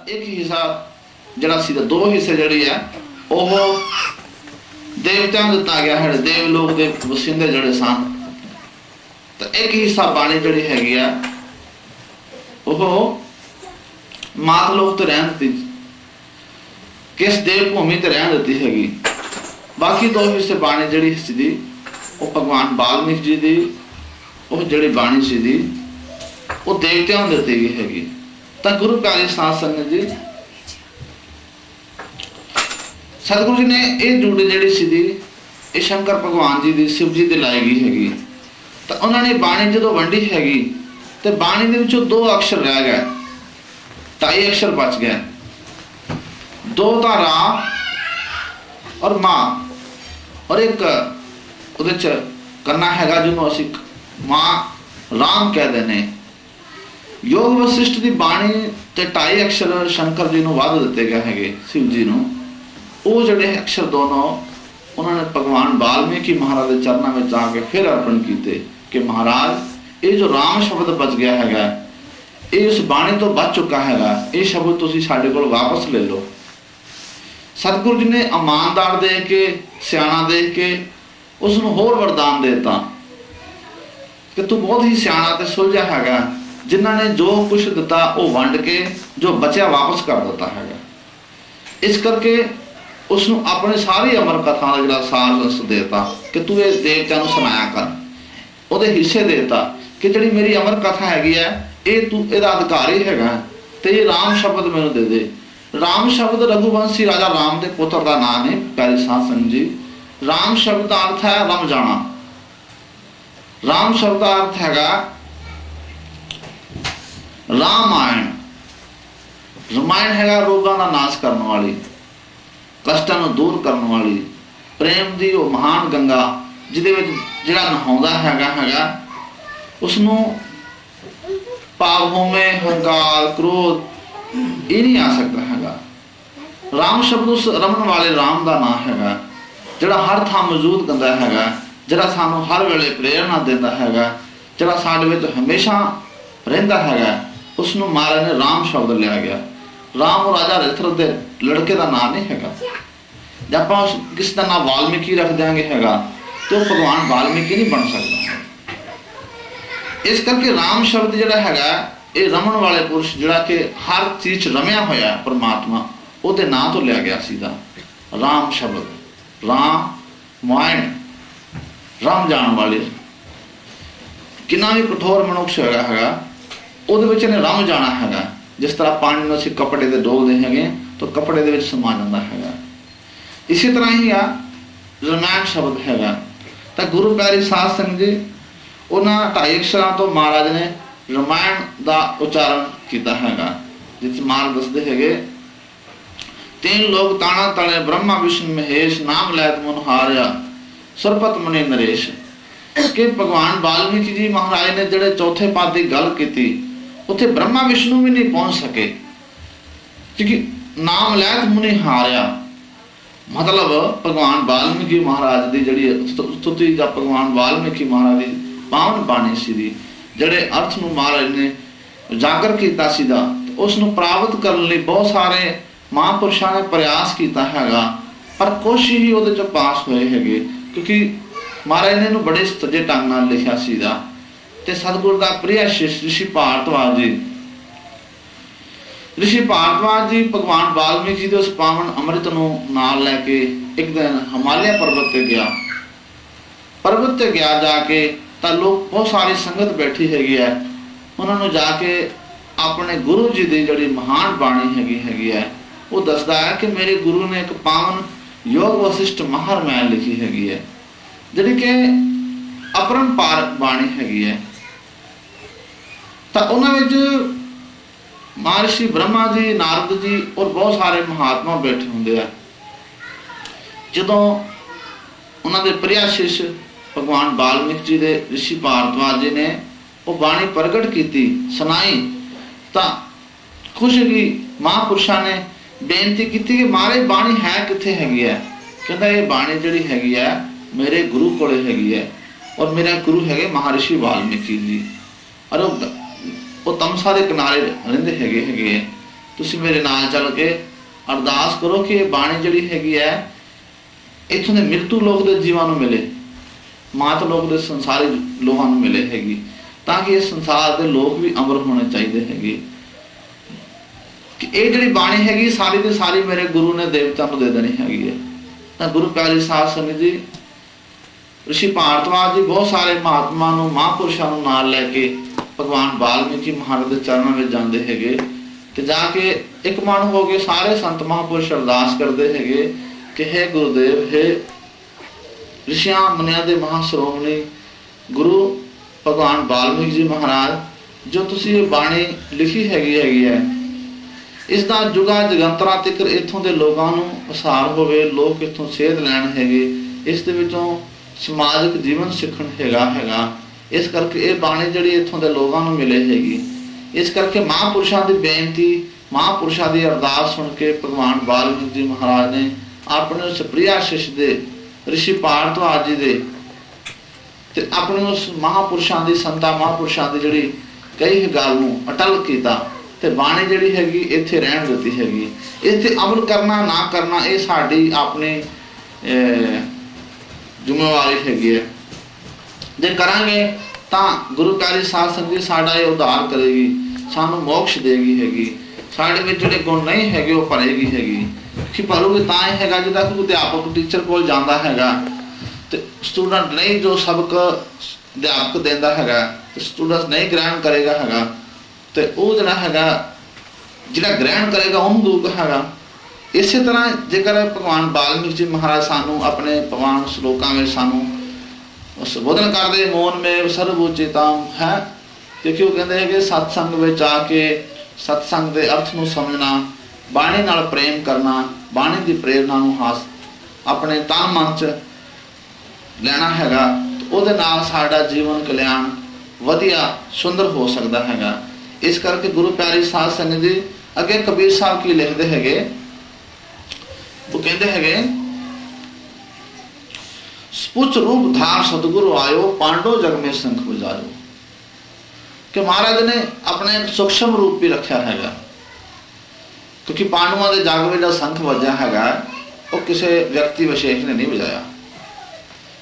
एक हिस्सा जड़ा सी दो हिस्से जड़ी है वह देवतां दिता गया है, देवलोक के वसिंदे जड़े सन। तो एक हिस्सा बाणी जड़ी हैगी है वह मातलोक ते रहन दी, किस देवभूमि ते रहन दी हैगी। बाकी दो हिस्से बाणी जड़ी सी दी वो भगवान वाल्मीकि जी दी, वो जड़ी बाणी सी दी वो देवतां नूं दित्ती गई हैगी। तो गुरु प्यारी साध संगत जी, सतगुरु जी ने यह जूड़ी जी सी शंकर भगवान जी की शिव जी की लाई गई हैगी। तो उन्होंने बाणी जो वंडी हैगी तो बाणी के विचों दो अक्षर रह गए, 2.5 अक्षर बच गए। दो तो रा और मां और एक उहदे च करना हैगा जिन्होंने असीं मां राम कह देने। योग वशिष्ठ की बाणी ते 2.5 अक्षर शंकर जी को वध दिते गए हैं शिव जी को। वो जड़े अक्षर दोनों उन्होंने भगवान वाल्मीकि महाराज के चरणों में जाके फिर अर्पण किए कि महाराज ये जो राम शब्द बच गया है ये उस बाणी तो बच चुका है, ये शब्द तुसीं साडे कोल वापस ले लो। सतगुरु जी ने ईमानदार दे के सियाणा दे के उसनूं होर वरदान देता कि तू बहुत ही सियाणा ते सुलझा है, जिन्होंने जो कुछ दिता वो वंड के जो बचा वापस कर दिता है। इस करके उसनूं अपने सारी अमर कथा का जिहड़ा सार रस देता कि तू ये देवतां नूं सुनाया कर, उहदे हिस्से देता कि जिहड़ी मेरी अमर कथा हैगी है ये तू इहदा अधिकारी हैगा ते ये राम शब्द मैनूं दे दे। राम शब्द रघुवंशी राजा राम के पुत्र का नाम है। प्यारी साध संगत जी, राम शब्द का अर्थ है रम जाना। राम शब्द का अर्थ हैगा रामायण। रामायण हैगा रोगां दा नाश करने वाली, कष्टां नूं दूर करने वाली, प्रेम दी वो महान गंगा जिहदे विच जिहड़ा नहाउंदा हैगा उसनूं पाप होवे हंकार क्रोध ये नहीं आ सकता हैगा। राम शब्द उस रमन वाले राम का नाम हैगा जिहड़ा हर थां मौजूद करता हैगा, जिहड़ा सानूं हर वेले प्रेरणा देता हैगा, जिहड़ा साडे विच हमेशा रहिंदा हैगा, उसनूं महाराज ने राम शब्द लिया गया। राम राजा रथिरथ के लड़के का नाम नहीं हैगा। जब आप किसी का नाम वाल्मीकि रख देंगे हैगा तो भगवान वाल्मीकि नहीं बन सकता। इस करके राम शब्द जिहड़ा हैगा ये रमन वाले पुरुष जिहड़ा कि हर चीज रमिया होया परमात्मा उहदे नाम तो लिया गया सीधा राम शब्द। राम मायण राम जान वाले कितना भी कठोर मनुष्य हैगा उहदे विच ने रम जाना हैगा। जिस तरह पानी में असीं कपड़े ते डोलदे हैगे तो कपड़े दे विच समा जांदा हैगा। इसी तरह ही आ रामायण शब्द हैगा। तो गुरु प्यारी साध संगत जी उन्हां 2.5 अक्षरां तो महाराज ने रामायण का उच्चारण किया हैगा, जिस महाराज दसदे हैगे 3 लोग ताना तले ब्रह्मा विष्णु महेश नाम लैत मुन हारिया सरपत मुनि नरेश। कि भगवान वाल्मीकि जी महाराज ने जिहड़े चौथे पद की गल की उत्थे ब्रह्मा विष्णु भी नहीं पहुंच सके क्योंकि नाम लैत मुनि हारिया मतलब भगवान वाल्मीकि महाराज की जिहड़ी स्तुति का भगवान वाल्मीकि महाराज की पावन बाणी सी जिहड़े अर्थ नूं महाराज ने उजागर किया सीधा उसनूं प्राप्त करने लई बहुत सारे महापुरुषों ने प्रयास किया हैगा पर कुछ ही उहदे चों पास होए हैगे क्योंकि महाराज ने बड़े सजे ढंग नाल लिखिया सीधा। ते सतगुरु का प्रिय शिष्य ऋषि भारद्वाज जी भगवान वाल्मीकि जी के उस पावन अमृत नूं नाल लैके एक दिन हिमालय पर्वत ते गया। पर्वत ते गया जाके तो लोग बहुत सारी संगत बैठी हैगी है, उन्होंने जाके अपने गुरु जी की जिहड़ी महान बाणी हैगी है वो दसदा है कि मेरे गुरु ने एक पावन योग वशिष्ठ महारामायण लिखी हैगी है जिहड़ी कि अपरंपार बाणी हैगी है। तो उन्होंने महर्षि ब्रह्मा जी नारद जी और बहुत सारे महात्मा बैठे होंगे है। जदों उन्होंने प्रिय शिष्य भगवान वाल्मीकि जी के ऋषि भारद्वाज जी ने वो बाणी प्रगट की सुनाई तो खुश की महापुरुषों ने बेनती की कि महाराज बाणी है कित्थे हैगी है। कहता ये बाणी जिहड़ी हैगी है मेरे गुरु कोले हैगी है और मेरा गुरु है महर्षि वाल्मीकि जी और वो तमसा के किनारे रहिंदे हैगे ਤੁਸੀਂ ਮੇਰੇ ਨਾਲ ਚੱਲ ਕੇ ਅਰਦਾਸ ਕਰੋ ਕਿ ਇਹ ਬਾਣੀ ਜਿਹੜੀ ਹੈਗੀ ਹੈ ਇੱਥੋਂ ਦੇ ਮ੍ਰਿਤੂ ਲੋਕ ਦੇ ਜੀਵਾਂ ਨੂੰ ਮਿਲੇ, ਮਾਤ ਲੋਕ ਦੇ ਸੰਸਾਰੀ ਲੋਕਾਂ ਨੂੰ ਮਿਲੇ ਹੈਗੀ, ਤਾਂ ਕਿ ਇਸ ਸੰਸਾਰ ਦੇ ਲੋਕ ਵੀ ਅਮਰ ਹੋਣੇ ਚਾਹੀਦੇ ਹੈਗੇ। ਕਿ ਇਹ ਜਿਹੜੀ ਬਾਣੀ ਹੈਗੀ ਸਾਰੀ ਦੀ ਸਾਰੀ ਮੇਰੇ ਗੁਰੂ ਨੇ ਦੇਵਤਾ ਨੂੰ ਦੇ ਦੇਣੀ ਹੈਗੀ ਹੈ। ਤਾਂ ਗੁਰੂ ਪਿਆਰੀ ਸਾਧ ਸੰਗਤ ਜੀ, ਰਿਸ਼ੀ ਭਾਰਤਵਾਜ ਜੀ ਬਹੁਤ ਸਾਰੇ ਮਹਾਤਮਾ ਨੂੰ, ਮਹਾਂਪੁਰਸ਼ਾਂ ਨੂੰ ਨਾਲ ਲੈ ਕੇ ਭਗਵਾਨ ਵਾਲਮੀਕੀ ਮਹਾਰਾਜ ਦੇ ਚਰਨਾਂ ਵਿੱਚ ਜਾਂਦੇ ਹੈਗੇ ਤੇ ਜਾ ਕੇ ਇੱਕ ਮਨ ਹੋ ਕੇ ਸਾਰੇ ਸੰਤ ਮਹਾਂਪੁਰਸ਼ ਅਰਦਾਸ ਕਰਦੇ ਹੈਗੇ ਕਿ ਹੈ ਗੁਰੂਦੇਵ, ਹੈ ਰਿਸ਼ੀਆਂ ਮੁਨੀਆਂ ਦੇ ਮਹਾਂਸ਼੍ਰੋਮਣੀ ਗੁਰੂ ਭਗਵਾਨ ਵਾਲਮੀਕ ਜੀ ਮਹਾਰਾਜ, ਜੋ ਤੁਸੀਂ ਇਹ ਬਾਣੀ ਲਿਖੀ ਹੈਗੀ ਹੈ, ਇਸ ਦਾ ਜੁਗਾ ਜਗੰਤਰਾਂ ਤੱਕ ਇੱਥੋਂ ਦੇ ਲੋਕਾਂ ਨੂੰ ਅਸਾਰ ਹੋਵੇ, ਲੋਕ ਇੱਥੋਂ ਸੇਧ ਲੈਣ ਹੈਗੇ, ਇਸ ਦੇ ਵਿੱਚੋਂ ਸਮਾਜਿਕ ਜੀਵਨ ਸਿੱਖਣ ਹੈਗਾ। ਇਸ ਕਰਕੇ ਇਹ ਬਾਣੀ ਜਿਹੜੀ ਇੱਥੋਂ ਦੇ ਲੋਕਾਂ ਨੂੰ ਮਿਲੇ ਹੈਗੀ। ਇਸ ਕਰਕੇ ਮਹਾਂਪੁਰਸ਼ਾਂ ਦੀ ਬੇਨਤੀ, ਮਹਾਂਪੁਰਸ਼ਾਂ ਦੀ ਅਰਦਾਸ ਸੁਣ ਕੇ ਭਗਵਾਨ ਵਾਲਮੀਕ ਜੀ ਮਹਾਰਾਜ ਨੇ ਆਪਣੇ ਉਸ ਪ੍ਰਿਆ ਸ਼ਿਸ਼ ਦੇ ਰਿਸ਼ੀ ਭਾਰਤਵਾਜ ਜੀ ਦੇ ਤੇ ਆਪਣੇ ਉਸ ਮਹਾਂਪੁਰਸ਼ਾਂ ਦੀ, ਸੰਤਾਂ ਮਹਾਂਪੁਰਸ਼ਾਂ ਦੀ ਜਿਹੜੀ ਕਹੀ ਗੱਲ ਨੂੰ ਅਟਲ ਕੀਤਾ ਤੇ ਬਾਣੀ ਜਿਹੜੀ ਹੈਗੀ ਇੱਥੇ ਰਹਿਣ ਦਿੱਤੀ ਹੈਗੀ। ਇੱਥੇ ਅਮਲ ਕਰਨਾ ਨਾ ਕਰਨਾ ਇਹ ਸਾਡੀ ਆਪਣੀ ਜ਼ਿੰਮੇਵਾਰੀ ਹੈਗੀ ਹੈ। ਜੇ ਕਰਾਂਗੇ ਤਾਂ ਗੁਰੂ ਪਿਆਰੀ ਸਾਧ ਸੰਗਤ ਸਾਡਾ ਇਹ ਉਧਾਰ ਕਰੇਗੀ, ਸਾਨੂੰ ਮੋਕਸ਼ ਦੇਗੀ ਹੈਗੀ। ਸਾਡੇ ਵਿੱਚ ਜਿਹੜੇ ਗੁਣ ਨਹੀਂ ਹੈਗੇ ਉਹ ਭਰੇਗੀ ਹੈਗੀ। ਕਿ ਭਰੂਗੇ ਤਾਂ ਹੀ ਹੈਗਾ ਜਿੱਦਾਂ ਕੋਈ ਅਧਿਆਪਕ ਟੀਚਰ ਕੋਲ ਜਾਂਦਾ ਹੈਗਾ ਤੇ ਸਟੂਡੈਂਟ ਨਹੀਂ ਜੋ ਸਬਕ ਅਧਿਆਪਕ ਦਿੰਦਾ ਹੈਗਾ ਤੇ ਸਟੂਡੈਂਟ ਨਹੀਂ ਗ੍ਰਹਿਣ ਕਰੇਗਾ ਹੈਗਾ ਤੇ ਉਹ ਜਿਹੜਾ ਹੈਗਾ ਜਿਹੜਾ ਗ੍ਰਹਿਣ ਕਰੇਗਾ ਉਹਨੂੰ ਦੂਰ ਹੈਗਾ। ਇਸੇ ਤਰ੍ਹਾਂ ਜੇਕਰ ਭਗਵਾਨ ਵਾਲਮੀਕ ਜੀ ਮਹਾਰਾਜ ਸਾਨੂੰ ਆਪਣੇ ਪਵਾਨ ਸ਼ਲੋਕਾਂ ਵਿੱਚ ਸਾਨੂੰ ਸੰਬੋਧਨ ਕਰਦੇ, ਮੋਨ ਮੇਵ ਸਰਬ ਉਚਿਤਮ ਹੈ, ਕਿਉਂਕਿ ਉਹ ਕਹਿੰਦੇ ਹੈਗੇ ਸਤਸੰਗ ਵਿੱਚ ਆ ਕੇ ਸਤਸੰਗ ਦੇ ਅਰਥ ਨੂੰ ਸਮਝਣਾ, ਬਾਣੀ ਨਾਲ ਪ੍ਰੇਮ ਕਰਨਾ, ਬਾਣੀ ਦੀ ਪ੍ਰੇਰਨਾ ਨੂੰ ਆਪਣੇ ਤਨ ਮਨ 'ਚ ਲੈਣਾ ਹੈਗਾ, ਉਹਦੇ ਨਾਲ ਸਾਡਾ ਜੀਵਨ ਕਲਿਆਣ ਵਧੀਆ ਸੁੰਦਰ ਹੋ ਸਕਦਾ ਹੈਗਾ। ਇਸ ਕਰਕੇ ਗੁਰੂ ਪਿਆਰੀ ਸਾਧ ਸੰਗਤ ਜੀ ਅੱਗੇ ਕਬੀਰ ਸਾਹਿਬ ਕੀ ਲਿਖਦੇ ਹੈਗੇ, ਉਹ ਕਹਿੰਦੇ ਹੈਗੇ ਸਪੁੱਚ ਰੂਪ ਧਾਰ ਸਤਿਗੁਰੂ ਆਇਓ, ਪਾਂਡੋ ਜਗ ਮੇ ਸੰਖ ਵਜਾਇਓ। ਕਿ ਮਹਾਰਾਜ ਨੇ ਆਪਣੇ ਸੂਖਸ਼ਮ ਰੂਪ ਵੀ ਰੱਖਿਆ ਹੈਗਾ, ਕਿਉਂਕਿ ਪਾਂਡਵਾਂ ਦੇ ਜਗ ਵਿੱਚ ਜਿਹੜਾ ਸੰਖ ਵਜਿਆ ਹੈਗਾ ਉਹ ਕਿਸੇ ਵਿਅਕਤੀ ਵਿਸ਼ੇਸ਼ ਨੇ ਨਹੀਂ ਵਜਾਇਆ,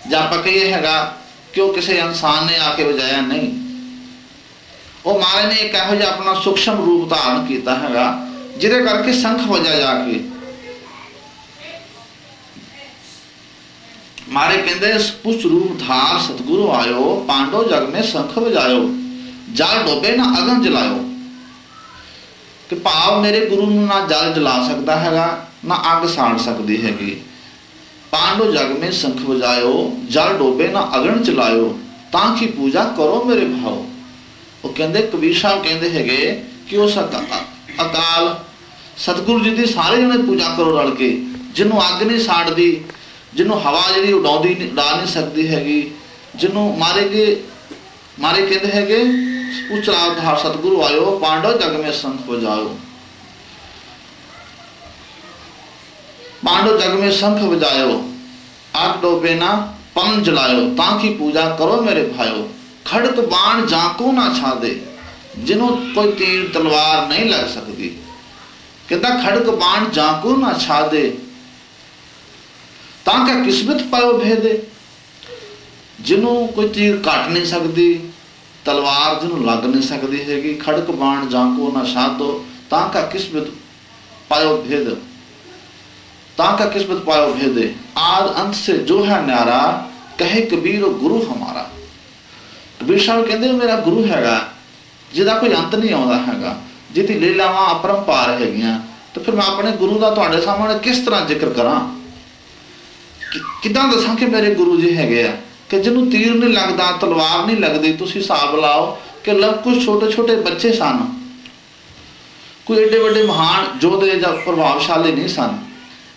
ਜਾਂ ਆਪਾਂ ਕਹੀਏ ਹੈਗਾ ਕਿ ਉਹ ਕਿਸੇ ਇਨਸਾਨ ਨੇ ਆ ਕੇ ਵਜਾਇਆ, ਨਹੀਂ। ਉਹ ਮਹਾਰਾਜ ਨੇ ਇੱਕ ਇਹੋ ਜਿਹਾ ਆਪਣਾ ਸੂਖਸ਼ਮ ਰੂਪ ਧਾਰਨ ਕੀਤਾ ਹੈਗਾ ਜਿਹਦੇ ਕਰਕੇ ਸੰਖ ਵਜਿਆ ਜਾ ਕੇ। ਮਾਰੇ ਕਹਿੰਦੇ ਸਪੁੱਚ ਰੂਪ ਧਾਰ ਸਤਿਗੁਰੂ ਆਇਓ, ਪਾਂਡੋ ਜਗ ਮੇ ਸੰਖ ਵਜਾਇਓ, ਜਲ ਡੋਬੇ ਨਾ ਅਗਨ ਜਲਾਇਓ। ਕਿ ਭਾਵ ਮੇਰੇ ਗੁਰੂ ਨੂੰ ਨਾ ਜਲ ਜਲਾ ਸਕਦਾ ਹੈਗਾ, ਨਾ ਅੱਗ ਸਾੜ ਸਕਦੀ ਹੈਗੀ। ਪਾਂਡੋ ਜਗ ਮੇ ਸੰਖ ਵਜਾਇਓ, ਜਲ ਡੋਬੇ ਨਾ ਅਗਨ ਜਲਾਇਓ, ਤਾਂ ਕਿ ਪੂਜਾ ਕਰੋ ਮੇਰੇ ਭਾਓ। ਉਹ ਕਹਿੰਦੇ ਕਬੀਰ ਸਾਹਿਬ ਕਹਿੰਦੇ ਹੈਗੇ ਕਿ ਉਸ ਅਕਾਲ ਸਤਿਗੁਰੂ ਜੀ ਦੀ ਸਾਰੇ ਜਣੇ ਪੂਜਾ ਕਰੋ ਰਲ ਕੇ, ਜਿਹਨੂੰ ਅੱਗ ਨਹੀਂ ਸਾੜਦੀ, ਜਿਹਨੂੰ ਹਵਾ ਜਿਹੜੀ ਉਡਾ ਨਹੀਂ ਸਕਦੀ ਹੈਗੀ, ਜਿਹਨੂੰ ਮਾਰੇ ਕਹਿੰਦੇ ਹੈਗੇ ਉਚਰਾ ਧਾਰ ਸਤਿਗੁਰੂ ਆਇਓ, ਪਾਂਡੋ ਜਗ ਮੇ ਸੰਖ ਵਜਾਇਓ, पांडव जग में शंख बजायो, आग डोबे ना पवन जलायो, ताकि पूजा करो मेरे भाइयों। खड़क बाण जाको ना छादे, जिन्हों कोई तीर तलवार नहीं लग सकती। कहता खड़क बाण जाको ना छादे, ताकि किस्मत पायो भेदे। जिन्हों कोई तीर काट नहीं सकती, तलवार जिन्हों लग नहीं सकती हैगी। खड़क बाण जाको ना छादो, ताकि किस्मत पायो भेद, ताका किस्मत पायो भेदे। आद अंत से जो है न्यारा, कहे कबीर गुरु हमारा। कबीर साहब कहते मेरा गुरु हैगा जिहदा कोई अंत नहीं आउंदा हैगा, जिहदी लीलावां अपरंपार हैगियां। तो फिर मैं अपने गुरु का तुहाडे सामने किस तरह जिक्र करां, किदां दसां कि मेरे गुरु जी हैगे आ कि जिन्हों तीर नहीं लगता, तलवार नहीं लगती। तुसीं हिसाब लाओ कि लोग कुछ छोटे छोटे बच्चे सन, कोई एडे वड्डे महान योधे जां प्रभावशाली नहीं सन।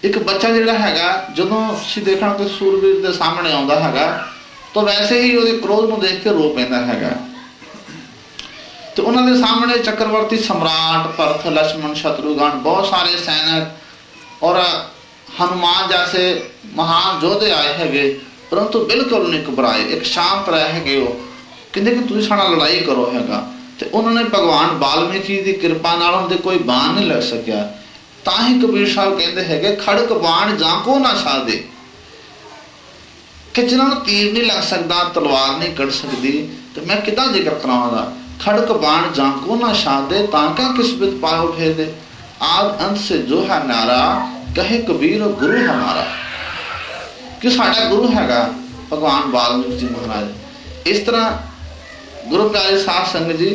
एक बच्चा जिहड़ा हैगा जदों असीं देखण कि सूरवीर दे सामने आउंदा हैगा तो वैसे ही उहदे क्रोध नूं देख के रो पैंदा हैगा। तो उन्हां दे सामने चक्रवर्ती सम्राट भरत लक्ष्मण शत्रुघ्न बहुत सारे सैनिक और हनुमान जैसे महान योधे आए हैगे, परंतु बिल्कुल नहीं घबराए, एक शांत रहे हैगे। वो कहंदे कि तुसीं साडे नाल लड़ाई करो हैगा। ਤੇ ਉਹਨਾਂ ਨੇ ਭਗਵਾਨ ਵਾਲਮੀਕੀ ਦੀ ਕਿਰਪਾ ਨਾਲ ਉਹਦੇ ਕੋਈ ਬਾਣ ਨਹੀਂ ਲੱਗ ਸਕਿਆ। ਤਾਂ ਹੀ ਕਬੀਰ ਸਾਹਿਬ ਕਹਿੰਦੇ ਹੈਗੇ ਖੜਕ ਬਾਣ ਜਾਂ ਕੋ ਨਾ ਸਾਧੇ, ਕਿ ਜਿਹਨਾਂ ਨੂੰ ਤੀਰ ਨਹੀਂ ਲੱਗ ਸਕਦਾ, ਤਲਵਾਰ ਨਹੀਂ ਕੱਢ ਸਕਦੀ, ਤੇ ਮੈਂ ਕਿੱਦਾਂ ਜ਼ਿਕਰ ਕਰਾਵਾਂ ਦਾ। ਖੜਕ ਬਾਣ ਜਾਂ ਕੋ ਨਾ ਸਾਧੇ ਤਾਂ ਕਿਆ ਕਿਸਮਤ ਪਾਓ ਫੇਰਦੇ, ਆਦ ਅੰਤ ਸੇ ਜੋ ਹੈ ਨਾਰਾ ਕਹੇ ਕਬੀਰ ਗੁਰੂ ਹਮਾਰਾ। ਕਿ ਸਾਡਾ ਗੁਰੂ ਹੈਗਾ ਭਗਵਾਨ ਵਾਲਮੀਕ ਜੀ ਮਹਾਰਾਜ। ਇਸ ਤਰ੍ਹਾਂ ਗੁਰੂ ਪਿਆਰੇ ਸਾਧ ਸੰਗਤ ਜੀ,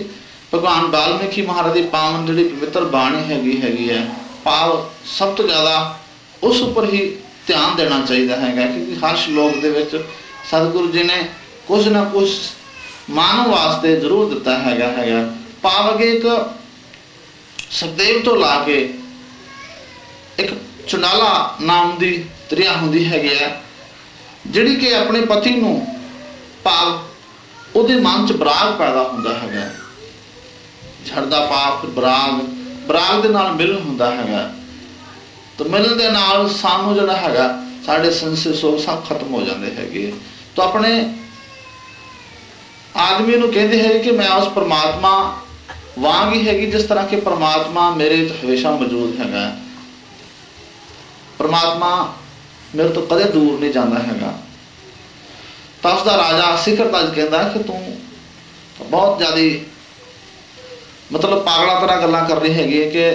ਭਗਵਾਨ ਵਾਲਮੀਕੀ ਮਹਾਰਾਜ ਦੀ ਪਾਵਨ ਜਿਹੜੀ ਪਵਿੱਤਰ ਬਾਣੀ ਹੈਗੀ ਹੈ, ਭਾਵ ਸਭ ਤੋਂ ਜ਼ਿਆਦਾ ਉਸ ਉੱਪਰ ਹੀ ਧਿਆਨ ਦੇਣਾ ਚਾਹੀਦਾ ਹੈਗਾ, ਕਿਉਂਕਿ ਹਰ ਸ਼ਲੋਕ ਦੇ ਵਿੱਚ ਸਤਿਗੁਰੂ ਜੀ ਨੇ ਕੁਝ ਨਾ ਕੁਝ ਮਾਨਵ ਵਾਸਤੇ ਜ਼ਰੂਰ ਦਿੱਤਾ ਹੈਗਾ। ਭਾਵ ਅੱਗੇ ਇੱਕ ਸੁਖਦੇਵ ਤੋਂ ਲਾ ਕੇ ਇੱਕ ਚੁਨਾਲਾ ਨਾਮ ਦੀ ਤ੍ਰਿਆ ਹੁੰਦੀ ਹੈਗੀ ਹੈ, ਜਿਹੜੀ ਕਿ ਆਪਣੇ ਪਤੀ ਨੂੰ, ਭਾਵ ਉਹਦੇ ਮਨ 'ਚ ਬਰਾਗ ਪੈਦਾ ਹੁੰਦਾ ਹੈਗਾ। ਛੜਦਾ ਪਾਪ ਬਰਾਗ ਦੇ ਨਾਲ ਮਿਲਣ ਹੁੰਦਾ ਹੈਗਾ, ਤੇ ਮਿਲਣ ਦੇ ਨਾਲ ਸਾਨੂੰ ਜਿਹੜਾ ਹੈਗਾ ਸਾਡੇ ਸੰਸੇ ਸੋਗ ਸਭ ਖਤਮ ਹੋ ਜਾਂਦੇ ਹੈਗੇ। ਤਾਂ ਆਪਣੇ ਆਦਮੀ ਨੂੰ ਕਹਿੰਦੇ ਹੈ ਕਿ ਮੈਂ ਉਸ ਪਰਮਾਤਮਾ ਵਾਂਗ ਹੀ ਹੈਗੀ, ਜਿਸ ਤਰ੍ਹਾਂ ਕਿ ਪਰਮਾਤਮਾ ਮੇਰੇ 'ਚ ਹਮੇਸ਼ਾ ਮੌਜੂਦ ਹੈਗਾ। ਪਰਮਾਤਮਾ ਮੇਰੇ ਤੋਂ ਕਦੇ ਦੂਰ ਨਹੀਂ ਜਾਂਦਾ ਹੈਗਾ। ਤਾਂ ਉਸਦਾ ਰਾਜਾ ਸਿਖਰ ਤਾਜ ਕਹਿੰਦਾ ਕਿ ਤੂੰ ਬਹੁਤ ਜ਼ਿਆਦਾ ਮਤਲਬ ਪਾਗਲਾ ਤਰ੍ਹਾਂ ਗੱਲਾਂ ਕਰ ਰਹੀ ਹੈਗੀ ਕਿ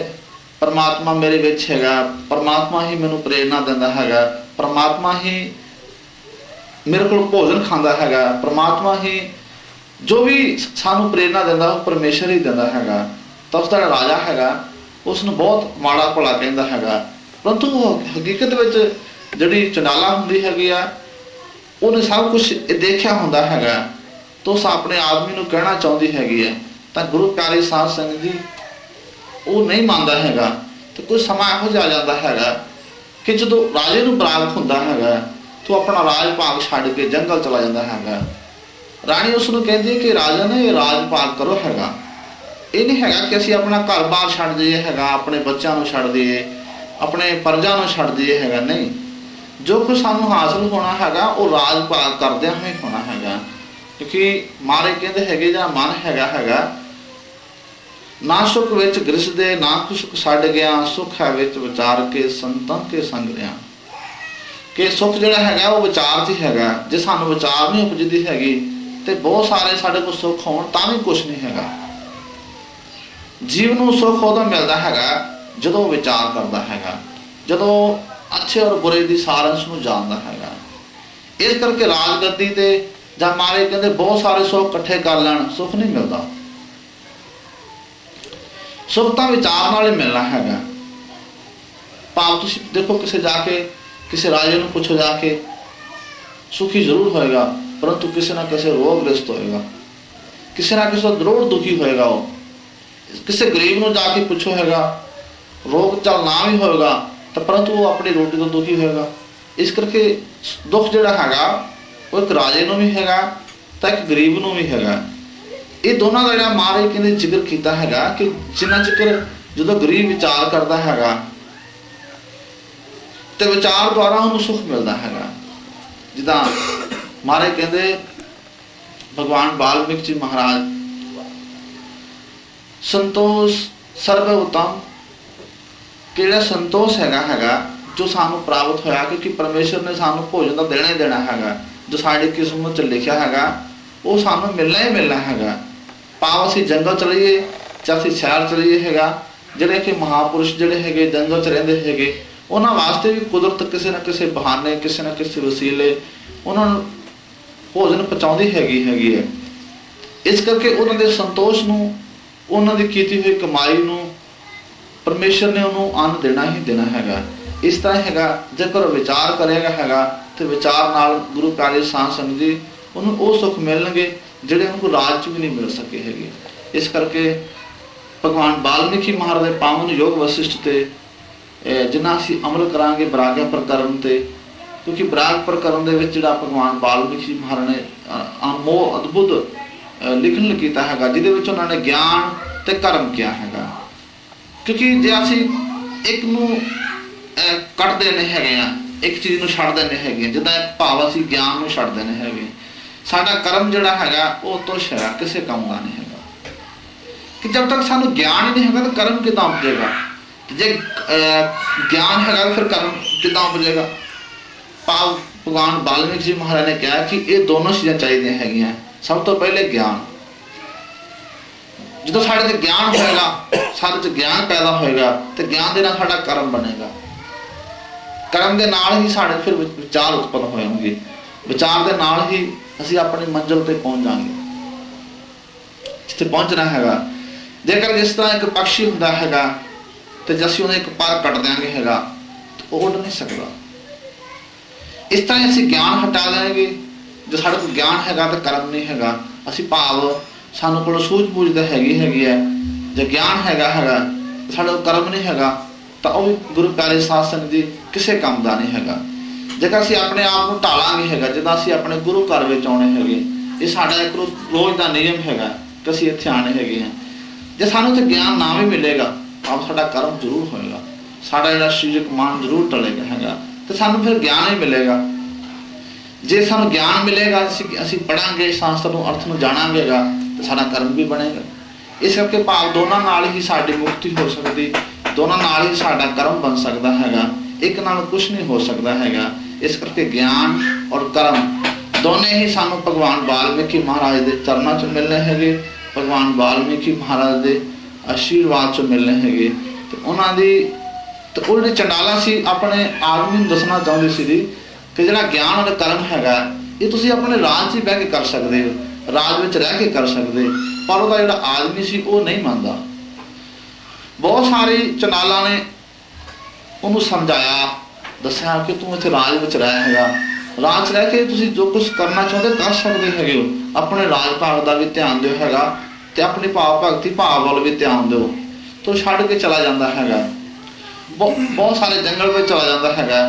ਪਰਮਾਤਮਾ ਮੇਰੇ ਵਿੱਚ ਹੈਗਾ, ਪਰਮਾਤਮਾ ਹੀ ਮੈਨੂੰ ਪ੍ਰੇਰਨਾ ਦਿੰਦਾ ਹੈਗਾ, ਪਰਮਾਤਮਾ ਹੀ ਮੇਰੇ ਕੋਲ ਭੋਜਨ ਖਾਂਦਾ ਹੈਗਾ, ਪਰਮਾਤਮਾ ਹੀ ਜੋ ਵੀ ਸਾਨੂੰ ਪ੍ਰੇਰਨਾ ਦਿੰਦਾ ਉਹ ਪਰਮੇਸ਼ਰ ਹੀ ਦਿੰਦਾ ਹੈਗਾ। ਤਾਂ ਉਸਦਾ ਰਾਜਾ ਹੈਗਾ ਉਸ ਨੂੰ ਬਹੁਤ ਮਾੜਾ ਭਲਾ ਕਹਿੰਦਾ ਹੈਗਾ, ਪਰੰਤੂ ਹਕੀਕਤ ਵਿੱਚ ਜਿਹੜੀ ਚੰਡਾਲਾ ਹੁੰਦੀ ਹੈਗੀ ਆ, ਉਹਨੇ ਸਭ ਕੁਛ ਦੇਖਿਆ ਹੁੰਦਾ ਹੈਗਾ। ਤਾਂ ਉਸ ਆਪਣੇ ਆਦਮੀ ਨੂੰ ਕਹਿਣਾ ਚਾਹੁੰਦੀ ਹੈਗੀ ਹੈ, ਤਾਂ ਗੁਰੂ ਪਿਆਰੇ ਸਾਧ ਸੰਗਤ ਜੀ ਉਹ ਨਹੀਂ ਮੰਨਦਾ ਹੈਗਾ। ਤੇ ਕੁਝ ਸਮਾਂ ਇਹੋ ਜਿਹਾ ਆ ਜਾਂਦਾ ਹੈਗਾ ਕਿ ਜਦੋਂ ਰਾਜੇ ਨੂੰ ਬਰਾਗ ਹੁੰਦਾ ਹੈਗਾ, ਤੂੰ ਆਪਣਾ ਰਾਜ ਭਾਗ ਛੱਡ ਕੇ ਜੰਗਲ ਚਲਾ ਜਾਂਦਾ ਹੈਗਾ। ਰਾਣੀ ਉਸ ਨੂੰ ਕਹਿੰਦੀ ਹੈ ਕਿ ਰਾਜਾ ਨੇ ਇਹ ਰਾਜ ਭਾਗ ਕਰੋ ਹੈਗਾ, ਇਹ ਨਹੀਂ ਹੈਗਾ ਕਿ ਅਸੀਂ ਆਪਣਾ ਘਰ-ਬਾਰ ਛੱਡ ਦਈਏ ਹੈਗਾ, ਆਪਣੇ ਬੱਚਿਆਂ ਨੂੰ ਛੱਡ ਦਈਏ, ਆਪਣੇ ਪਰਜਾ ਨੂੰ ਛੱਡ ਦਈਏ ਹੈਗਾ। ਨਹੀਂ, ਜੋ ਕੁਝ ਸਾਨੂੰ ਹਾਸਲ ਹੋਣਾ ਹੈਗਾ ਉਹ ਰਾਜ ਭਾਗ ਕਰਦਿਆਂ ਹੀ ਹੋਣਾ ਹੈਗਾ। ਕਿਉਂਕਿ ਮਾਰੇ ਕਹਿੰਦੇ ਹੈਗੇ ਜਿਹੜਾ ਮਨ ਹੈਗਾ ਨਾ ਸੁਖ ਵਿੱਚ ਗ੍ਰਸਦੇ ਨਾ ਸੁਖ ਛੱਡ ਗਿਆ, ਸੁਖ ਹੈ ਵਿੱਚ ਵਿਚਾਰ ਕੇ ਸੰਤਾਂ ਕੇ ਸੰਗ ਰਿਆ। ਕਿ ਸੁਖ ਜਿਹੜਾ ਹੈਗਾ ਉਹ ਵਿਚਾਰ 'ਚ ਹੀ ਹੈਗਾ। ਜੇ ਸਾਨੂੰ ਵਿਚਾਰ ਨਹੀਂ ਉਪਜਦੀ ਹੈਗੀ ਤੇ ਬਹੁਤ ਸਾਰੇ ਸਾਡੇ ਕੋਲ ਸੁੱਖ ਹੋਣ ਤਾਂ ਵੀ ਕੁਛ ਨਹੀਂ ਹੈਗਾ। ਜੀਵ ਨੂੰ ਸੁੱਖ ਉਦੋਂ ਮਿਲਦਾ ਹੈਗਾ ਜਦੋਂ ਵਿਚਾਰ ਕਰਦਾ ਹੈਗਾ, ਜਦੋਂ ਅੱਛੇ ਔਰ ਬੁਰੇ ਦੀ ਸਾਰੰਸ਼ ਨੂੰ ਜਾਣਦਾ ਹੈਗਾ। ਇਸ ਕਰਕੇ ਰਾਜਗੱਦੀ ਤੇ ਜਾਂ ਮਾਰੇ ਕਹਿੰਦੇ ਬਹੁਤ ਸਾਰੇ ਸੁੱਖ ਇਕੱਠੇ ਕਰ ਲੈਣ, ਸੁੱਖ ਨਹੀਂ ਮਿਲਦਾ। ਸੁੱਖ ਤਾਂ ਵਿਚਾਰ ਨਾਲ ਹੀ ਮਿਲਣਾ ਹੈਗਾ। ਭਾਵ ਤੁਸੀਂ ਦੇਖੋ ਕਿਸੇ ਜਾ ਕੇ ਕਿਸੇ ਰਾਜੇ ਨੂੰ ਪੁੱਛੋ ਜਾ ਕੇ, ਸੁਖੀ ਜ਼ਰੂਰ ਹੋਏਗਾ ਪਰੰਤੂ ਕਿਸੇ ਨਾ ਕਿਸੇ ਰੋਗ ਗ੍ਰਸਤ ਹੋਏਗਾ, ਕਿਸੇ ਨਾ ਕਿਸੇ ਜ਼ਰੂਰ ਦੁਖੀ ਹੋਏਗਾ। ਉਹ ਕਿਸੇ ਗਰੀਬ ਨੂੰ ਜਾ ਕੇ ਪੁੱਛੋ ਹੈਗਾ, ਰੋਗ ਚੱਲ ਨਾ ਵੀ ਹੋਏਗਾ ਤਾਂ ਪਰੰਤੂ ਉਹ ਆਪਣੀ ਰੋਟੀ ਤੋਂ ਦੁਖੀ ਹੋਏਗਾ। ਇਸ ਕਰਕੇ ਦੁੱਖ ਜਿਹੜਾ ਹੈਗਾ ਉਹ ਇੱਕ ਰਾਜੇ ਨੂੰ ਵੀ ਹੈਗਾ ਤਾਂ ਇੱਕ ਗਰੀਬ ਨੂੰ ਵੀ ਹੈਗਾ। ਇਹ ਦੋਨਾਂ ਦਾ ਜਿਹੜਾ ਮਹਾਰਾਜ ਕਹਿੰਦੇ ਜ਼ਿਕਰ ਕੀਤਾ ਹੈਗਾ ਕਿ ਜਿੰਨਾ ਜ਼ਿਕਰ ਜਦੋਂ ਗਰੀਬ ਵਿਚਾਰ ਕਰਦਾ ਹੈਗਾ ਤੇ ਵਿਚਾਰ ਦੁਆਰਾ ਉਹਨੂੰ ਸੁੱਖ ਮਿਲਦਾ ਹੈਗਾ। ਜਿੱਦਾਂ ਮਹਾਰਾਜ ਕਹਿੰਦੇ ਭਗਵਾਨ ਵਾਲਮੀਕ ਜੀ ਮਹਾਰਾਜ ਸੰਤੋਸ਼ ਸਰਵ ਉਤਮ, ਕਿਹੜਾ ਸੰਤੋਸ਼ ਹੈਗਾ ਜੋ ਸਾਨੂੰ ਪ੍ਰਾਪਤ ਹੋਇਆ, ਕਿਉਂਕਿ ਪਰਮੇਸ਼ਰ ਨੇ ਸਾਨੂੰ ਭੋਜਨ ਤਾਂ ਦੇਣਾ ਹੀ ਦੇਣਾ ਹੈਗਾ। ਜੋ ਸਾਡੀ ਕਿਸਮਤ 'ਚ ਲਿਖਿਆ ਹੈਗਾ ਉਹ ਸਾਨੂੰ ਮਿਲਣਾ ਹੀ ਮਿਲਣਾ ਹੈਗਾ। ਭਾਵ ਅਸੀਂ ਜੰਗਲ ਚਲੀਏ ਜਾਂ ਅਸੀਂ ਸ਼ਹਿਰ ਚਲੀਏ ਹੈਗਾ, ਜਿਹੜੇ ਕਿ ਮਹਾਂਪੁਰਸ਼ ਜਿਹੜੇ ਹੈਗੇ ਜੰਗਲ 'ਚ ਰਹਿੰਦੇ ਹੈਗੇ, ਉਹਨਾਂ ਵਾਸਤੇ ਵੀ ਕੁਦਰਤ ਕਿਸੇ ਨਾ ਕਿਸੇ ਬਹਾਨੇ ਕਿਸੇ ਨਾ ਕਿਸੇ ਵਸੀਲੇ ਉਹਨਾਂ ਨੂੰ ਭੋਜਨ ਪਹੁੰਚਾਉਂਦੀ ਹੈਗੀ ਹੈ। ਇਸ ਕਰਕੇ ਉਹਨਾਂ ਦੇ ਸੰਤੋਸ਼ ਨੂੰ, ਉਹਨਾਂ ਦੀ ਕੀਤੀ ਹੋਈ ਕਮਾਈ ਨੂੰ ਪਰਮੇਸ਼ਰ ਨੇ ਉਹਨੂੰ ਅੰਨ ਦੇਣਾ ਹੀ ਦੇਣਾ ਹੈਗਾ। ਇਸ ਤਰ੍ਹਾਂ ਹੈਗਾ ਜੇਕਰ ਵਿਚਾਰ ਕਰੇਗਾ ਹੈਗਾ ਤੇ ਵਿਚਾਰ ਨਾਲ ਗੁਰੂ ਪਿਆਰੇ ਸਾਧ ਸੰਗਤ ਜੀ ਉਹਨੂੰ ਉਹ ਸੁੱਖ ਮਿਲਣਗੇ ਜਿਹੜੇ ਉਹਨੂੰ ਰਾਜ 'ਚ ਵੀ ਨਹੀਂ ਮਿਲ ਸਕੇ ਹੈਗੇ। ਇਸ ਕਰਕੇ ਭਗਵਾਨ ਵਾਲਮੀਕੀ ਮਹਾਰਾਜ ਦੇ ਪਾਵਨ ਯੋਗ ਵਸਿਸ਼ਟ ਤੇ ਜਿੰਨਾ ਅਸੀਂ ਅਮਲ ਕਰਾਂਗੇ ਬਰਾਗਿਆ ਪ੍ਰਕਰਨ ਤੇ, ਕਿਉਂਕਿ ਬਰਾਗ ਪ੍ਰਕਰਨ ਦੇ ਵਿੱਚ ਜਿਹੜਾ ਭਗਵਾਨ ਵਾਲਮੀਕੀ ਮਹਾਰਾਜ ਨੇ ਅਨਮੋਲ ਅਦਭੁਤ ਲਿਖਣ ਕੀਤਾ ਹੈਗਾ, ਜਿਹਦੇ ਵਿੱਚ ਉਹਨਾਂ ਨੇ ਗਿਆਨ ਤੇ ਕਰਮ ਕਿਹਾ ਹੈਗਾ। ਕਿਉਂਕਿ ਜੇ ਅਸੀਂ ਇੱਕ ਨੂੰ ਕੱਢ ਦੇਣੇ ਹੈਗੇ ਆ, ਇੱਕ ਚੀਜ਼ ਨੂੰ ਛੱਡ ਦੇਣੇ ਹੈਗੇ, ਜਿੱਦਾਂ ਭਾਵ ਅਸੀਂ ਗਿਆਨ ਨੂੰ ਛੱਡ ਦੇਣੇ ਹੈਗੇ, ਸਾਡਾ ਕਰਮ ਜਿਹੜਾ ਹੈਗਾ ਉਹ ਤੁਛ ਹੈਗਾ, ਕਿਸੇ ਕੰਮ ਦਾ ਨਹੀਂ ਹੈਗਾ। कि जब तक सानू ज्ञान ही नहीं हैगा तो कर्म किदां उपजेगा, जे ज्ञान हैगा फिर कर्म किदां उपजेगा। भाव भगवान वाल्मीकि जी महाराज ने कहा कि ये दोनों चीज़ां चाहिए हैगियां। सब तो पहले ज्ञान, जो साढ़े च ज्ञान होएगा, साढ़े च ज्ञान पैदा होएगा तो ज्ञान के नाल साडा कर्म बनेगा, कर्म के नाल ही साढ़े फिर विचार उत्पन्न होएंगे, विचार के नाल ही असीं अपनी मंजिल ते पहुंच जाएंगे जिथे पहुंचना हैगा। जेकर जिस तरह एक पक्षी हुंदा हैगा तो जे असीं उहदा एक पर कट देंगे हैगा तो उड़ नहीं सकता। इस तरह असीं ज्ञान हटा देंगे, जो साढ़े कोल ज्ञान हैगा तो कर्म नहीं हैगा। असीं भाव सानू कोल सूझ-बूझ तो हैगी है, जो ज्ञान हैगा साढ़े कोल कर्म नहीं हैगा तो वह भी गुरु प्यारे साध संगत जी किसी काम का नहीं हैगा। जेकर असीं अपने आप को ढालांगे हैगा, जिद्दां असीं अपने गुरु घर विच आउणे हैगे, ये साडा एक रोज़ का नियम हैगा कि असीं इत्थे आने हैगे हैं। जे सानू ते ज्ञान ना भी मिलेगा तो साडा कर्म जरूर होएगा, साडा जिहड़ा सरीरक मन जरूर टलेगा हैगा, तो सानू फिर ज्ञान ही मिलेगा। जे सानू ज्ञान मिलेगा, असीं पढ़ांगे, शास्त्र नूं अर्थ नूं जाणांगेगा तो साडा कर्म भी बनेगा। इस करके भाव दोनों नाल ही साडी मुक्ति हो सकदी, दोनों नाल ही साडा कर्म बन सकदा हैगा, एक नाल कुछ नहीं हो सकदा हैगा। इस करके ज्ञान और कर्म दोने ही सानू भगवान वाल्मीकि महाराज के चरणों च मिलने हैगे, भगवान वाल्मीकि महाराज के आशीर्वाद च मिलने हैगे। तो उन्हां दी तो वो जिहड़े चंडाला सी अपने आदमी नूं दसना चाहुंदे सी कि जिहड़ा ज्ञान और कर्म हैगा ये तुसीं अपने राज च बह के कर सकदे हो, राज विच रह के कर सकदे, पर उहदा जिहड़ा आदमी सी वो नहीं मनदा। बहुत सारे चंडाला ने उन्होंने समझाया, दस्या कि तू इत्थे राज विच रह हैगा, राज रह के तुसीं जो कुछ करना चाहते कर सकते हैगे हो, अपने राज भाग का भी ध्यान दिओ हैगा ते अपनी भाव भगती भाव वाल भी ध्यान दिओ। तो छड्ड के चला जाता हैगा, बहुत सारे जंगल में चला जाता हैगा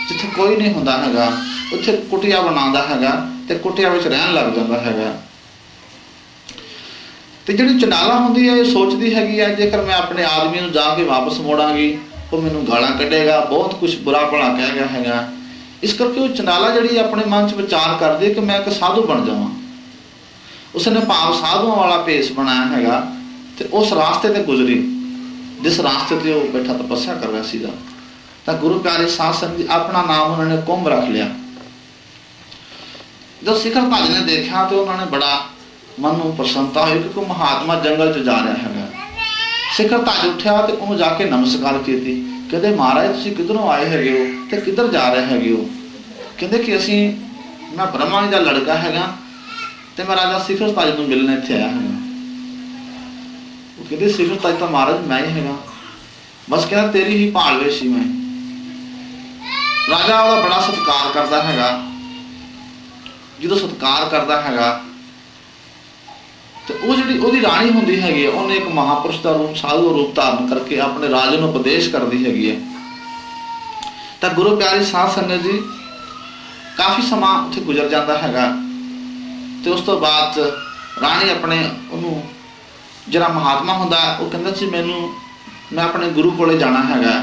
जिथे कोई नहीं हुंदा हैगा, उत्थे कुटिया बनांदा हैगा ते कुटिया विच रहन लग जाता हैगा। ते जिहड़ी चंडाला हुंदी है ये सोचती हैगी है जेकर मैं अपने आदमी नूं जाके वापस मोड़ांगी वो मैनूं गालां कढेगा, बहुत कुछ बुरा भला कहेगा हैगा। इस करके वो चंडाला जिहड़ी अपने मन च विचार करदी कि मैं एक साधु बन जावां। उसने भाव साधुओं वाला भेस बनाया हैगा ते उस रास्ते ते गुजरी जिस रास्ते ते वो बैठा तपस्या कर रहा सीगा। तो गुरु प्यारे साध संगत जी अपना नाम उन्होंने कुंभ रख लिया। जब शिखर भज ने देखा तो उन्होंने बड़ा मन में प्रसन्नता हुई क्योंकि महात्मा जंगल च जा रहा है। शिखर भज उठा तो उन्होंने जाके नमस्कार की, कहते महाराज तुसीं किधरों आए हैगे हो ते किधर जा रहे हैगे हो? कहते कि असीं मैं ब्रह्मा जी का लड़का हैगा ते मैं राजा शिखर ताज नूं मिलने इत्थे आया हैगा। वो कहते शिखर ताज तो महाराज मैं ही हैगा, बस कहता तेरी ही भाल वे सी मैं। राजा ਉਹਦਾ बड़ा सत्कार करता हैगा, जो सत्कार करता हैगा तो वो जिहड़ी ਉਹਦੀ राणी हुंदी हैगी ਉਹਨੇ एक महापुरुष का रूप साधु रूप धारण करके अपने राजे ਨੂੰ उपदेश करती हैगी है। तो गुरु प्यारी साध संगत जी काफ़ी समा उत्थे गुजर जाता हैगा तो उस तो बाद राणी अपने ਉਹਨੂੰ ਜਿਹੜਾ महात्मा हुंदा वो कहंदा सी मैनू मैं अपने गुरु कोले जाना हैगा,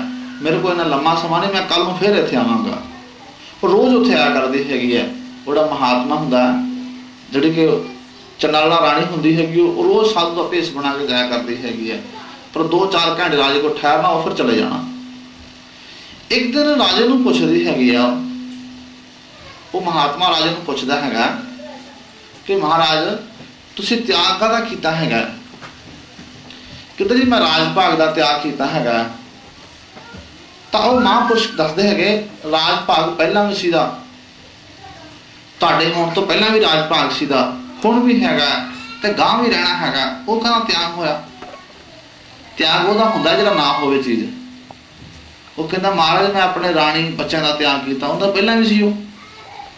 मेरे को इन्ना लम्मा समा नहीं, मैं कल नूं फिर इत्थे आवांगा। वो रोज़ उत्थे आया करदी हैगी है। वो महात्मा हुंदा जिहड़ी कि चंडाला राणी हुंदी हैगी वो रोज़ साधु का भेस बना के जाया करती हैगी है, पर 2-4 घंटे राजे को ठहरना और फिर चले जाना। एक दिन राजे नूं पुछदी हैगी आ, वो महात्मा राजे नूं पुछदा हैगा कि महाराज तुसीं त्याग काहदा कीता हैगा? कहते जी मैं राज भाग का त्याग किया हैगा। तो वह महापुरुष दसते है राज भाग पहला भी सीधा, तुहाडे होण तो पहला भी राज भाग सीधा, हुण भी हैगा ते गांह भी रहना हैगा। वो कहना त्याग होया? त्याग वह हुंदा जिहड़ा ना होवे चीज़। वो कहता महाराज मैं अपने राणी बच्चों का त्याग किया, उनका पहला भी सी,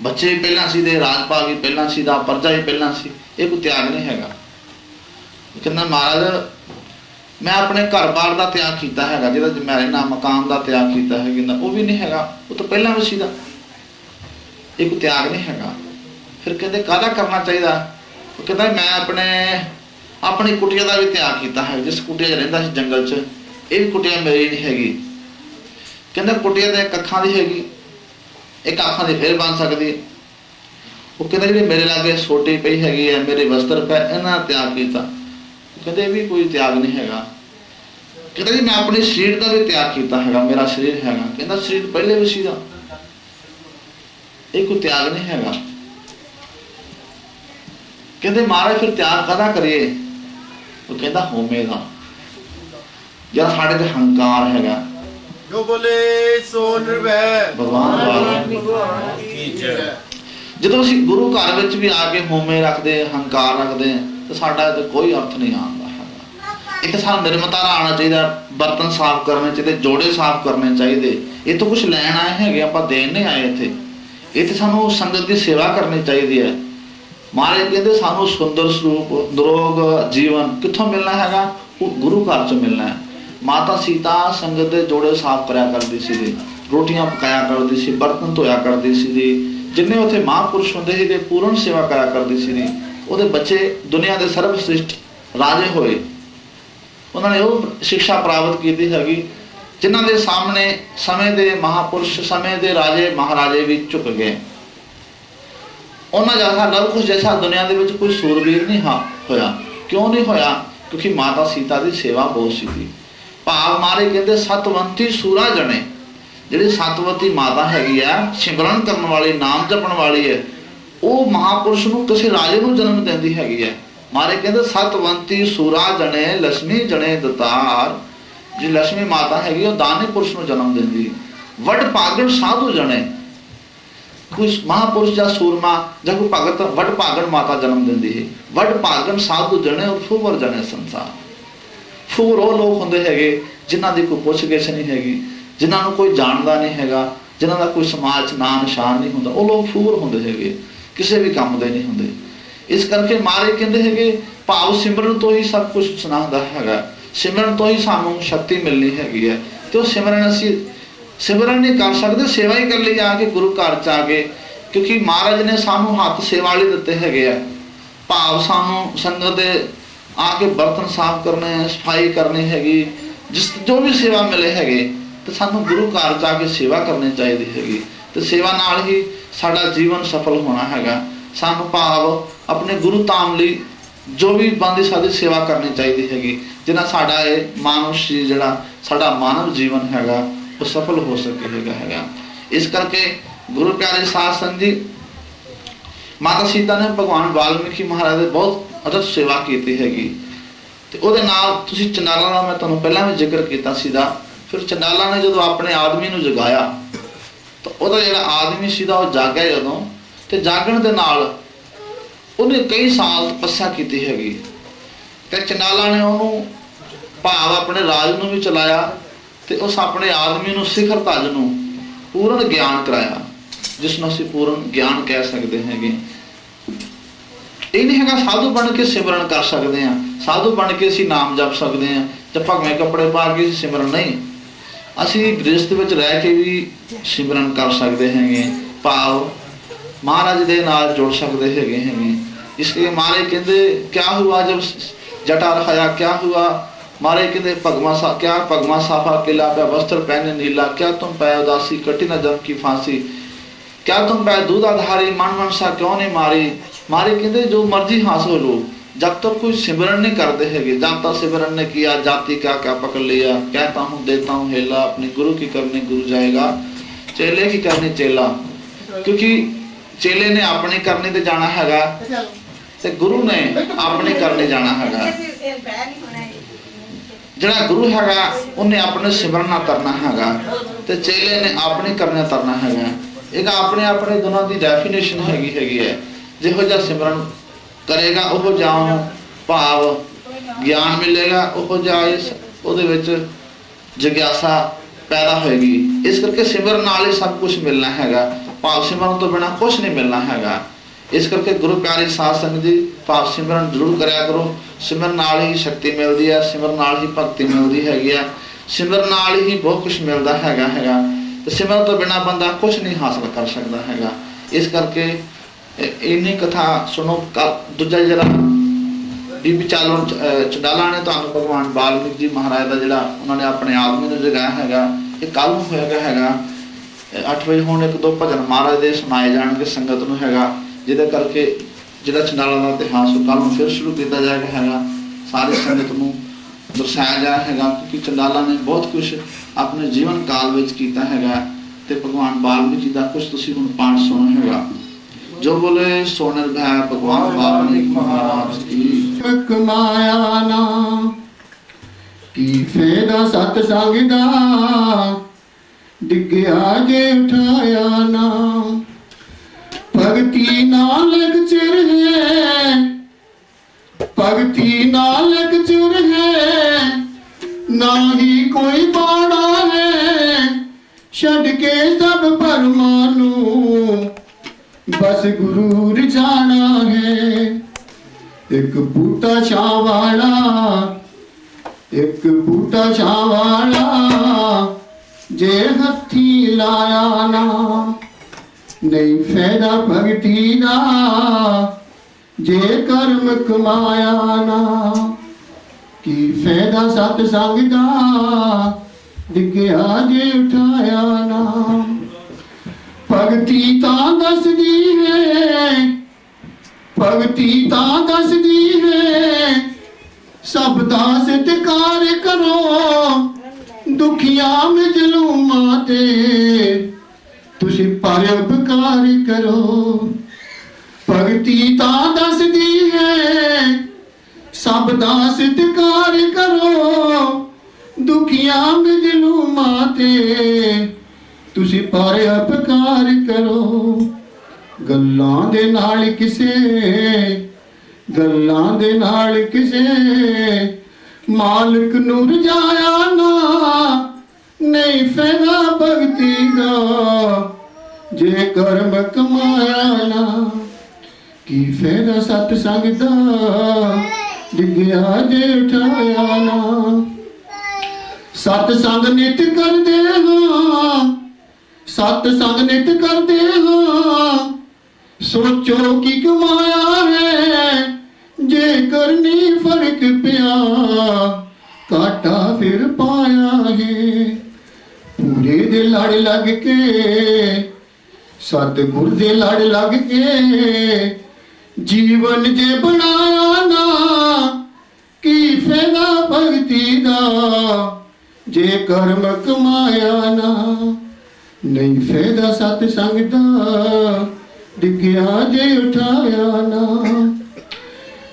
बच्चे भी पहला सी, राज भाग भी पहला सी, परजा भी पहला सी, ये कोई त्याग नहीं हैगा। कहना महाराज मैं अपने घर बार का त्याग किया है, जिहदा मैं रहना मकान का त्याग किया है, वो भी नहीं हैगा, वो तो पहला भी सीधा, ये कोई त्याग नहीं हैगा। फिर कहते काहदा करना चाहिए? वो कहता मैं अपनी कुटिया का भी त्याग किया है, जिस कुटिया च रहिंदा सी जंगल च, ये भी कुटिया मेरी नहीं हैगी। कहता कुटिया तो एक अखां दी हैगी, एक अखां दी फिर बन सकती। वो कहता जी मेरे लागे सोटी पई हैगी है, मेरे वस्त्र पे इन्हां त्याग किया। कदे भी कोई त्याग नहीं हैगा। कहता जी मैं अपने शरीर का भी त्याग किया हैगा, मेरा शरीर हैगा। कहता शरीर पहले भी सीधा, ये कोई त्याग नहीं हैगा। कहते महाराज फिर त्याग कदा करिए? वो कहता होमे का। जरा साढ़े ते हंकार हैगा, जो बोले सो निर्भय भगवान की जय। ਜਦੋਂ ਅਸੀਂ ਗੁਰੂ ਘਰ ਵਿੱਚ ਵੀ ਆ ਕੇ ਹੋਮੇ ਰੱਖਦੇ, ਹੰਕਾਰ ਰੱਖਦੇ ਤੇ ਸਾਡਾ ਤੇ ਕੋਈ ਅਰਥ ਨਹੀਂ ਆਉਂਦਾ ਹੈਗਾ। ਇੱਕ ਸਾਨੂੰ ਨਿਰਮਤਾ ਨਾਲ ਆਉਣਾ ਚਾਹੀਦਾ, ਬਰਤਨ ਸਾਫ਼ ਕਰਨੇ ਚਾਹੀਦੇ, ਜੋੜੇ ਸਾਫ਼ ਕਰਨੇ ਚਾਹੀਦੇ। ਇਹ ਤੋਂ ਕੁਝ ਲੈਣ ਆਏ ਹੈਗੇ, ਆਪਾਂ ਦੇਣ ਨਹੀਂ ਆਏ ਇੱਥੇ। ਇੱਥੇ ਸਾਨੂੰ ਸੰਗਤ ਦੀ ਸੇਵਾ ਕਰਨੀ ਚਾਹੀਦੀ ਹੈ। ਮਹਾਰਾਜ ਕਹਿੰਦੇ ਸਾਨੂੰ ਸੁੰਦਰ ਸਰੂਪ, ਨਿਰੋਗ ਜੀਵਨ ਕਿੱਥੋਂ ਮਿਲਣਾ ਹੈਗਾ? ਉਹ ਗੁਰੂ ਘਰ 'ਚ ਮਿਲਣਾ ਹੈ। ਮਾਤਾ ਸੀਤਾ ਸੰਗਤ ਦੇ ਜੋੜੇ ਸਾਫ਼ ਕਰਿਆ ਕਰਦੀ ਸੀ, ਰੋਟੀਆਂ ਪਕਾਇਆ ਕਰਦੀ ਸੀ, ਬਰਤਨ ਧੋਇਆ ਕਰਦੀ ਸੀ। ਜਿੰਨੇ ਉੱਥੇ ਮਹਾਂਪੁਰਸ਼ ਹੁੰਦੇ ਸੀ ਤੇ ਪੂਰਨ ਸੇਵਾ ਕਰਿਆ ਕਰਦੀ ਸੀ। ਉਹਦੇ ਬੱਚੇ ਦੁਨੀਆ ਦੇ ਸਰਬਸ਼੍ਰੇਸ਼ਟ ਰਾਜੇ ਹੋਏ। ਉਹਨਾਂ ਨੇ ਉਹ ਸਿੱਖਿਆ ਪ੍ਰਾਪਤ ਕੀਤੀ ਹੈਗੀ ਜਿਨ੍ਹਾਂ ਦੇ ਸਾਹਮਣੇ ਸਮੇਂ ਦੇ ਮਹਾਂਪੁਰਸ਼, ਸਮੇਂ ਦੇ ਰਾਜੇ ਮਹਾਰਾਜੇ ਵੀ ਝੁਕ ਗਏ। ਉਹਨਾਂ ਜੈਸਾ ਲਵ ਕੁਸ਼ ਜੈਸਾ ਦੁਨੀਆ ਦੇ ਵਿੱਚ ਕੋਈ ਸੂਰਬੀਰ ਨਹੀਂ ਹੋਇਆ। ਕਿਉਂ ਨਹੀਂ ਹੋਇਆ? ਕਿਉਂਕਿ ਮਾਤਾ ਸੀਤਾ ਦੀ ਸੇਵਾ ਬਹੁਤ ਸੀ। ਭਾਵ ਮਾਰੇ ਕਹਿੰਦੇ ਸਤਵੰਤੀ ਸੂਰਾ ਜਣੇ, ਜਿਹੜੀ ਸਤਵਤੀ ਮਾਤਾ ਹੈਗੀ ਆ, ਸਿਮਰਨ ਕਰਨ ਵਾਲੀ, ਨਾਮ ਜਪਣ ਵਾਲੀ ਹੈ, ਉਹ ਮਹਾਂਪੁਰਸ਼ ਨੂੰ ਕਿਸੇ ਰਾਜੇ ਨੂੰ ਜਨਮ ਦਿੰਦੀ ਹੈਗੀ ਹੈ। ਮਾਰੇ ਕਹਿੰਦੇ ਸਤਵੰਤੀ ਸੂਰਾ ਜਣੇ ਲక్ష్ਮੀ ਜਣੇ ਦਤਾਰ। ਜੀ ਲక్ష్ਮੀ ਮਾਤਾ ਹੈਗੀ ਉਹ ਦਾਨੀ ਪੁਰਸ਼ ਨੂੰ ਜਨਮ ਦਿੰਦੀ। ਵੱਡ ਭਾਗਣ ਸਾਧੂ ਜਣੇ, ਕੋਈ ਮਹਾਂਪੁਰਸ਼ ਜਾਂ ਸੂਰਮਾ ਜਾਂ ਕੋਈ ਭਗਤ ਵੱਡ ਭਾਗਣ ਮਾਤਾ ਜਨਮ ਦਿੰਦੀ ਹੈ। ਵੱਡ ਭਾਗਣ ਸਾਧੂ ਜਣੇ ਔਰ ਫੂਵਰ ਜਣੇ ਸੰਸਾਰ। ਫੂਵਰ ਉਹ ਲੋਕ ਹੁੰਦੇ ਹੈਗੇ ਜਿਨ੍ਹਾਂ ਦੀ ਕੋਈ ਪੁੱਛ ਗਿੱਛ ਨਹੀਂ ਹੈਗੀ, ਜਿਨ੍ਹਾਂ ਨੂੰ ਕੋਈ ਜਾਣਦਾ ਨਹੀਂ ਹੈਗਾ, ਜਿਨ੍ਹਾਂ ਦਾ ਕੋਈ ਸਮਾਜ 'ਚ ਨਾਂ ਨਿਸ਼ਾਨ ਨਹੀਂ ਹੁੰਦਾ। ਉਹ ਲੋਕ ਫੂਵਰ ਹੁੰਦੇ ਹੈਗੇ, ਕਿਸੇ ਵੀ ਕੰਮ ਦੇ ਨਹੀਂ ਹੁੰਦੇ। ਇਸ ਕਰਕੇ ਮਹਾਰਾਜ ਕਹਿੰਦੇ ਹੈਗੇ ਭਾਵ ਸਿਮਰਨ ਤੋਂ ਹੀ ਸਭ ਕੁਝ ਸੁਣਾਉਂਦਾ ਹੈਗਾ। ਸਿਮਰਨ ਤੋਂ ਹੀ ਸਾਨੂੰ ਸ਼ਕਤੀ ਮਿਲਣੀ ਹੈਗੀ ਹੈ। ਤੇ ਉਹ ਸਿਮਰਨ ਅਸੀਂ ਸਿਮਰਨ ਨਹੀਂ ਕਰ ਸਕਦੇ, ਸੇਵਾ ਹੀ ਕਰ ਲਈ ਆ ਕੇ ਗੁਰੂ ਘਰ 'ਚ ਆ ਕੇ। ਕਿਉਂਕਿ ਮਹਾਰਾਜ ਨੇ ਸਾਨੂੰ ਹੱਥ ਸੇਵਾ ਵਾਲੇ ਦਿੱਤੇ ਹੈਗੇ ਆ। ਭਾਵ ਸਾਨੂੰ ਸੰਗਤ ਦੇ ਆ ਕੇ ਬਰਤਨ ਸਾਫ਼ ਕਰਨੇ, ਸਫਾਈ ਕਰਨੀ ਹੈਗੀ, ਜੋ ਵੀ ਸੇਵਾ ਮਿਲੇ ਹੈਗੇ ਤੇ ਸਾਨੂੰ ਗੁਰੂ ਘਰ 'ਚ ਆ ਕੇ ਸੇਵਾ ਕਰਨੀ ਚਾਹੀਦੀ ਹੈਗੀ। ਤੇ ਸੇਵਾ ਨਾਲ ਹੀ ਸਾਡਾ ਜੀਵਨ ਸਫਲ ਹੋਣਾ ਹੈਗਾ। ਸਾਨੂੰ ਭਾਵ ਆਪਣੇ ਗੁਰੂ ਧਾਮ ਲਈ ਜੋ ਵੀ ਬੰਦੀ ਸਾਡੀ ਸੇਵਾ ਕਰਨੀ ਚਾਹੀਦੀ ਹੈਗੀ, ਜਿਹਨਾਂ ਸਾਡਾ ਇਹ ਮਾਨਵ ਜਿਹੜਾ ਸਾਡਾ ਮਾਨਵ ਜੀਵਨ ਹੈਗਾ ਉਹ ਸਫਲ ਹੋ ਸਕੇ ਹੈਗਾ। ਇਸ ਕਰਕੇ ਗੁਰੂ ਪਿਆਰੇ ਸਾਧ ਸੰਗਤ ਜੀ, ਮਾਤਾ ਸੀਤਾ ਨੇ ਭਗਵਾਨ ਵਾਲਮੀਕੀ ਮਹਾਰਾਜ ਦੇ ਬਹੁਤ ਅਦਭੁਤ ਸੇਵਾ ਕੀਤੀ ਹੈਗੀ। ਤੇ ਉਹਦੇ ਨਾਲ ਤੁਸੀਂ ਚੰਡਾਲਾਂ ਦਾ ਮੈਂ ਤੁਹਾਨੂੰ ਪਹਿਲਾਂ ਵੀ ਜ਼ਿਕਰ ਕੀਤਾ ਸੀਗਾ। ਫਿਰ ਚੰਡਾਲਾਂ ਨੇ ਜਦੋਂ ਆਪਣੇ ਆਦਮੀ ਨੂੰ ਜਗਾਇਆ ਤਾਂ ਉਹਦਾ ਜਿਹੜਾ ਆਦਮੀ ਸੀਗਾ ਉਹ ਜਾਗਿਆ ਜਦੋਂ, ਤੇ ਜਾਗਣ ਦੇ ਨਾਲ ਉਹਨੇ ਕਈ ਸਾਲ ਤਪੱਸਿਆ ਕੀਤੀ ਹੈਗੀ। ਤੇ ਚੰਡਾਲਾਂ ਨੇ ਉਹਨੂੰ ਭਾਵ ਆਪਣੇ ਰਾਜ ਨੂੰ ਵੀ ਚਲਾਇਆ ਤੇ ਉਸ ਆਪਣੇ ਆਦਮੀ ਨੂੰ ਸਿਖਰ ਧੱਜ ਨੂੰ ਪੂਰਨ ਗਿਆਨ ਕਰਾਇਆ, ਜਿਸ ਨੂੰ ਅਸੀਂ ਪੂਰਨ ਗਿਆਨ ਕਹਿ ਸਕਦੇ ਹੈਗੇ। ਇਹ ਨਹੀਂ ਹੈਗਾ ਸਾਧੂ ਬਣ ਕੇ ਸਿਮਰਨ ਕਰ ਸਕਦੇ ਹਾਂ, ਸਾਧੂ ਬਣ ਕੇ ਅਸੀਂ ਨਾਮ ਜਪ ਸਕਦੇ ਹਾਂ ਜਾਂ ਭਗਵੇਂ ਕੱਪੜੇ ਪਾ ਕੇ ਅਸੀਂ ਸਿਮਰਨ ਨਹੀਂ। ਅਸੀਂ ਗ੍ਰਸਥ ਵਿੱਚ ਰਹਿ ਕੇ ਵੀ ਸਿਮਰਨ ਕਰ ਸਕਦੇ ਹੈਗੇ, ਭਾਵ ਮਹਾਰਾਜ ਦੇ ਨਾਲ ਜੁੜ ਸਕਦੇ ਹੈਗੇ। ਇਸ ਲਈ ਮਹਾਰਾਜ ਕਹਿੰਦੇ ਕਿਆ ਹੁਆ ਜਬ ਜਟਾ ਰਖਾਇਆ, ਕਿਆ ਹੁਆ ਮਹਾਰਾਜ ਕਹਿੰਦੇ ਭਗਵਾਂ ਸਾਫਾ ਕਿਲਾ ਪਿਆ ਵਸਤਰ ਪਹਿਨੇ ਨੀਲਾ, ਕਿਆ ਤੁਮ ਪੈ ਉਦਾਸੀ ਕਟੀ ਨਾ ਜਮ ਕੀ ਫਾਂਸੀ, ਕਿਆ ਤੁਮ ਪੈ दूधाधारी मन मनसा क्यों नहीं मारी। मारे कहते जो मर्जी हासिल लो, जब तक कोई सिमरन नहीं करते है, जब तक सिमरन ने किया जाति का क्या पकड़ लिया, कहता हूँ देता हूँ हेला, अपने गुरु की करनी गुरु जाएगा, चेले की करनी चेला। क्योंकि चेले ने अपनी करनी ते जाना हैगा ते गुरु ने अपनी करनी जाना हैगा। ਜਿਹੜਾ ਗੁਰੂ ਹੈਗਾ ਉਹਨੇ ਆਪਣੇ ਸਿਮਰਨਾ ਕਰਨਾ ਹੈਗਾ ਤੇ ਚੇਲੇ ਨੇ ਆਪਣੇ ਕਰਨਾ ਕਰਨਾ ਹੈਗਾ। ਇਹ ਆਪਣੇ ਆਪਣੇ ਦੋਨਾਂ ਦੀ ਡੈਫੀਨੇਸ਼ਨ ਹੈਗੀ ਹੈ। ਜਿਹੋ ਜਿਹਾ ਸਿਮਰਨ ਕਰੇਗਾ ਉਹ ਜਿਹਾ ਭਾਵ ਗਿਆਨ ਮਿਲੇਗਾ, ਉਹ ਜਿਹਾ ਉਹਦੇ ਵਿੱਚ ਜਿਗਿਆਸਾ ਪੈਦਾ ਹੋਏਗੀ। ਇਸ ਕਰਕੇ ਸਿਮਰਨ ਨਾਲ ਹੀ ਸਭ ਕੁਝ ਮਿਲਣਾ ਹੈਗਾ, ਭਾਵ ਸਿਮਰਨ ਤੋਂ ਬਿਨਾਂ ਕੁਝ ਨਹੀਂ ਮਿਲਣਾ ਹੈਗਾ। ਇਸ ਕਰਕੇ ਗੁਰੂ ਪਿਆਰੇ ਸਾਧ ਸੰਗਤ ਜੀ ਭਾਵ ਸਿਮਰਨ ਜ਼ਰੂਰ ਕਰਿਆ ਕਰੋ। ਸਿਮਰਨ ਨਾਲ ਹੀ ਸ਼ਕਤੀ ਮਿਲਦੀ ਹੈ, ਸਿਮਰਨ ਨਾਲ ਹੀ ਭਗਤੀ ਮਿਲਦੀ ਹੈਗੀ ਆ, ਸਿਮਰਨ ਨਾਲ ਹੀ ਬਹੁਤ ਕੁਝ ਮਿਲਦਾ ਹੈਗਾ ਤੇ ਸਿਮਰਨ ਤੋਂ ਬਿਨਾਂ ਬੰਦਾ ਕੁਝ ਨਹੀਂ ਹਾਸਲ ਕਰ ਸਕਦਾ ਹੈਗਾ। ਇਸ ਕਰਕੇ ਇੰਨੀ ਕਥਾ ਸੁਣੋ। ਦੂਜਾ ਜਿਹੜਾ ਬੀਬੀ ਚਾਲਣ ਚੰਡਾਲਾ ਨੇ ਤੁਹਾਨੂੰ ਭਗਵਾਨ ਵਾਲਮੀਕ ਜੀ ਮਹਾਰਾਜ ਦਾ ਜਿਹੜਾ ਉਹਨਾਂ ਨੇ ਆਪਣੇ ਆਦਮੀ ਨੂੰ ਜਗਾਇਆ ਹੈਗਾ, ਇਹ ਕੱਲ ਨੂੰ ਹੋਏਗਾ ਹੈਗਾ 8 ਵਜੇ। ਹੁਣ 1-2 ਭਜਨ ਮਹਾਰਾਜ ਦੇ ਸੁਣਾਏ ਜਾਣਗੇ ਸੰਗਤ ਨੂੰ ਹੈਗਾ, ਜਿਹਦੇ ਕਰਕੇ ਜਿਹੜਾ ਚੰਡਾਲਾ ਦਾ ਇਤਿਹਾਸ ਕੱਲ ਨੂੰ ਫਿਰ ਸ਼ੁਰੂ ਕੀਤਾ ਜਾਏਗਾ ਹੈਗਾ। ਸਾਰੀ ਸੰਗਤ ਨੂੰ ਦਰਸਾਇਆ ਗਿਆ ਹੈਗਾ, ਕਿਉਂਕਿ ਚੰਡਾਲਾਂ ਨੇ ਬਹੁਤ ਕੁਝ ਆਪਣੇ ਜੀਵਨ ਕਾਲ ਵਿੱਚ ਕੀਤਾ ਹੈਗਾ ਤੇ ਭਗਵਾਨ ਵਾਲਮੀਕ ਜੀ ਦਾ ਕੁਝ ਤੁਸੀਂ ਹੁਣ ਪਾਠ ਸੁਣਿਆ ਹੈਗਾ। ਜੋ ਬੋਲੇ ਸੋ ਨਿਰਭੈ ਭਗਵਾਨ ਵਾਲਮੀਕ ਮਹਾਰਾਜ ਕੀ। ਕਮਾਇਆ ਨਾ ਕੀ ਫਾਇਦਾ ਸਤਸੰਗ ਦਾ, ਡਿੱਗਿਆ ਜੇ ਉਠਾਇਆ ਨਾ। ਭਗਤੀ ਨਾਨਕ ਚਿਰ ਹੈ, ਭਗਤੀ ਨਾਨਕ ਚਿਰ ਹੈ, ਨਾ ਹੀ ਕੋਈ ਬਾੜਾ ਹੈ। ਛੱਡ ਕੇ ਸਭ ਭਰਮਾਂ ਨੂੰ ਬਸ ਗੁਰੂ ਰਜਾਣਾ ਹੈ। ਇੱਕ ਬੂਟਾ ਛਾਂ ਵਾਲਾ, ਇੱਕ ਬੂਟਾ ਛਾਂ ਵਾਲਾ, ਜੇ ਹੱਥੀ ਲਾਇਆ ਨਾ। ਨਹੀਂ ਫਾਇਦਾ ਭਗਤੀ ਦਾ, ਜੇ ਕਰਮ ਕਮਾਇਆ ਨਾ। ਕੀ ਫਾਇਦਾ ਸਤਸੰਗ ਦਾ, ਡਿੱਗਿਆ ਜੇ ਉਠਾਇਆ ਨਾ। ਭਗਤੀ ਤਾਂ ਦੱਸਦੀ ਹੈ, ਭਗਤੀ ਤਾਂ ਦੱਸਦੀ ਹੈ, ਸਭ ਦਾ ਸਤਿਕਾਰ ਕਰੋ। ਦੁਖੀਆਂ ਮਜਲੂਮਾਂ ਤੇ ਤੁਸੀਂ ਪਰਉਪਕਾਰ ਕਰੋ। ਭਗਤੀ ਤਾਂ ਦੱਸਦੀ ਹੈ, ਸਭ ਦਾ ਸਤਿਕਾਰ ਕਰੋ। ਦੁਖੀਆਂ ਮਜਲੂਮਾਂ ਤੇ ਤੁਸੀਂ ਪਰਉਪਕਾਰ ਕਰੋ। ਗੱਲਾਂ ਦੇ ਨਾਲ ਕਿਸੇ, ਗੱਲਾਂ ਦੇ ਨਾਲ ਕਿਸੇ ਮਾਲਕ ਨੂੰ ਰਜਾਇਆ ਨਾ। ਨਹੀਂ ਫਾਇਦਾ ਭਗਤੀ ਦਾ, ਜੇ ਕਰਮ ਕਮਾਇਆ ਨਾ। ਕੀ ਫਾਇਦਾ ਸਤਸੰਗ ਦਾ, ਡਿੱਗਿਆ ਜੇ ਉਠਾਇਆ ਨਾ। ਸਤਸੰਗ ਨਿਤ ਕਰਦੇ ਹਾਂ, ਸਤਸੰਗ ਨਿਤ ਕਰਦੇ ਹਾਂ, ਸੋਚੋ ਕੀ ਕਮਾਇਆ ਹੈ। ਜੇ ਕਰਨੀ ਫਰਕ ਪਿਆ, ਕਾਟਾ ਫਿਰ ਪਾਇਆ ਹੈ। ਪੂਰੇ ਦੇ ਲੜ ਲੱਗ ਕੇ, ਸਤਿਗੁਰ ਦੇ ਲੜ ਲੱਗ ਕੇ, ਜੀਵਨ ਜੇ ਬਣਾਇਆ ਨਾ। ਕੀ ਫਾਇਦਾ ਭਗਤੀ ਦਾ, ਜੇ ਕਰਮ ਕਮਾਇਆ ਨਾ। ਨਹੀਂ ਫਾਇਦਾ ਸਤਸੰਗ ਦਾ, ਡਿੱਗਿਆ ਜੇ ਉਠਾਇਆ ਨਾ।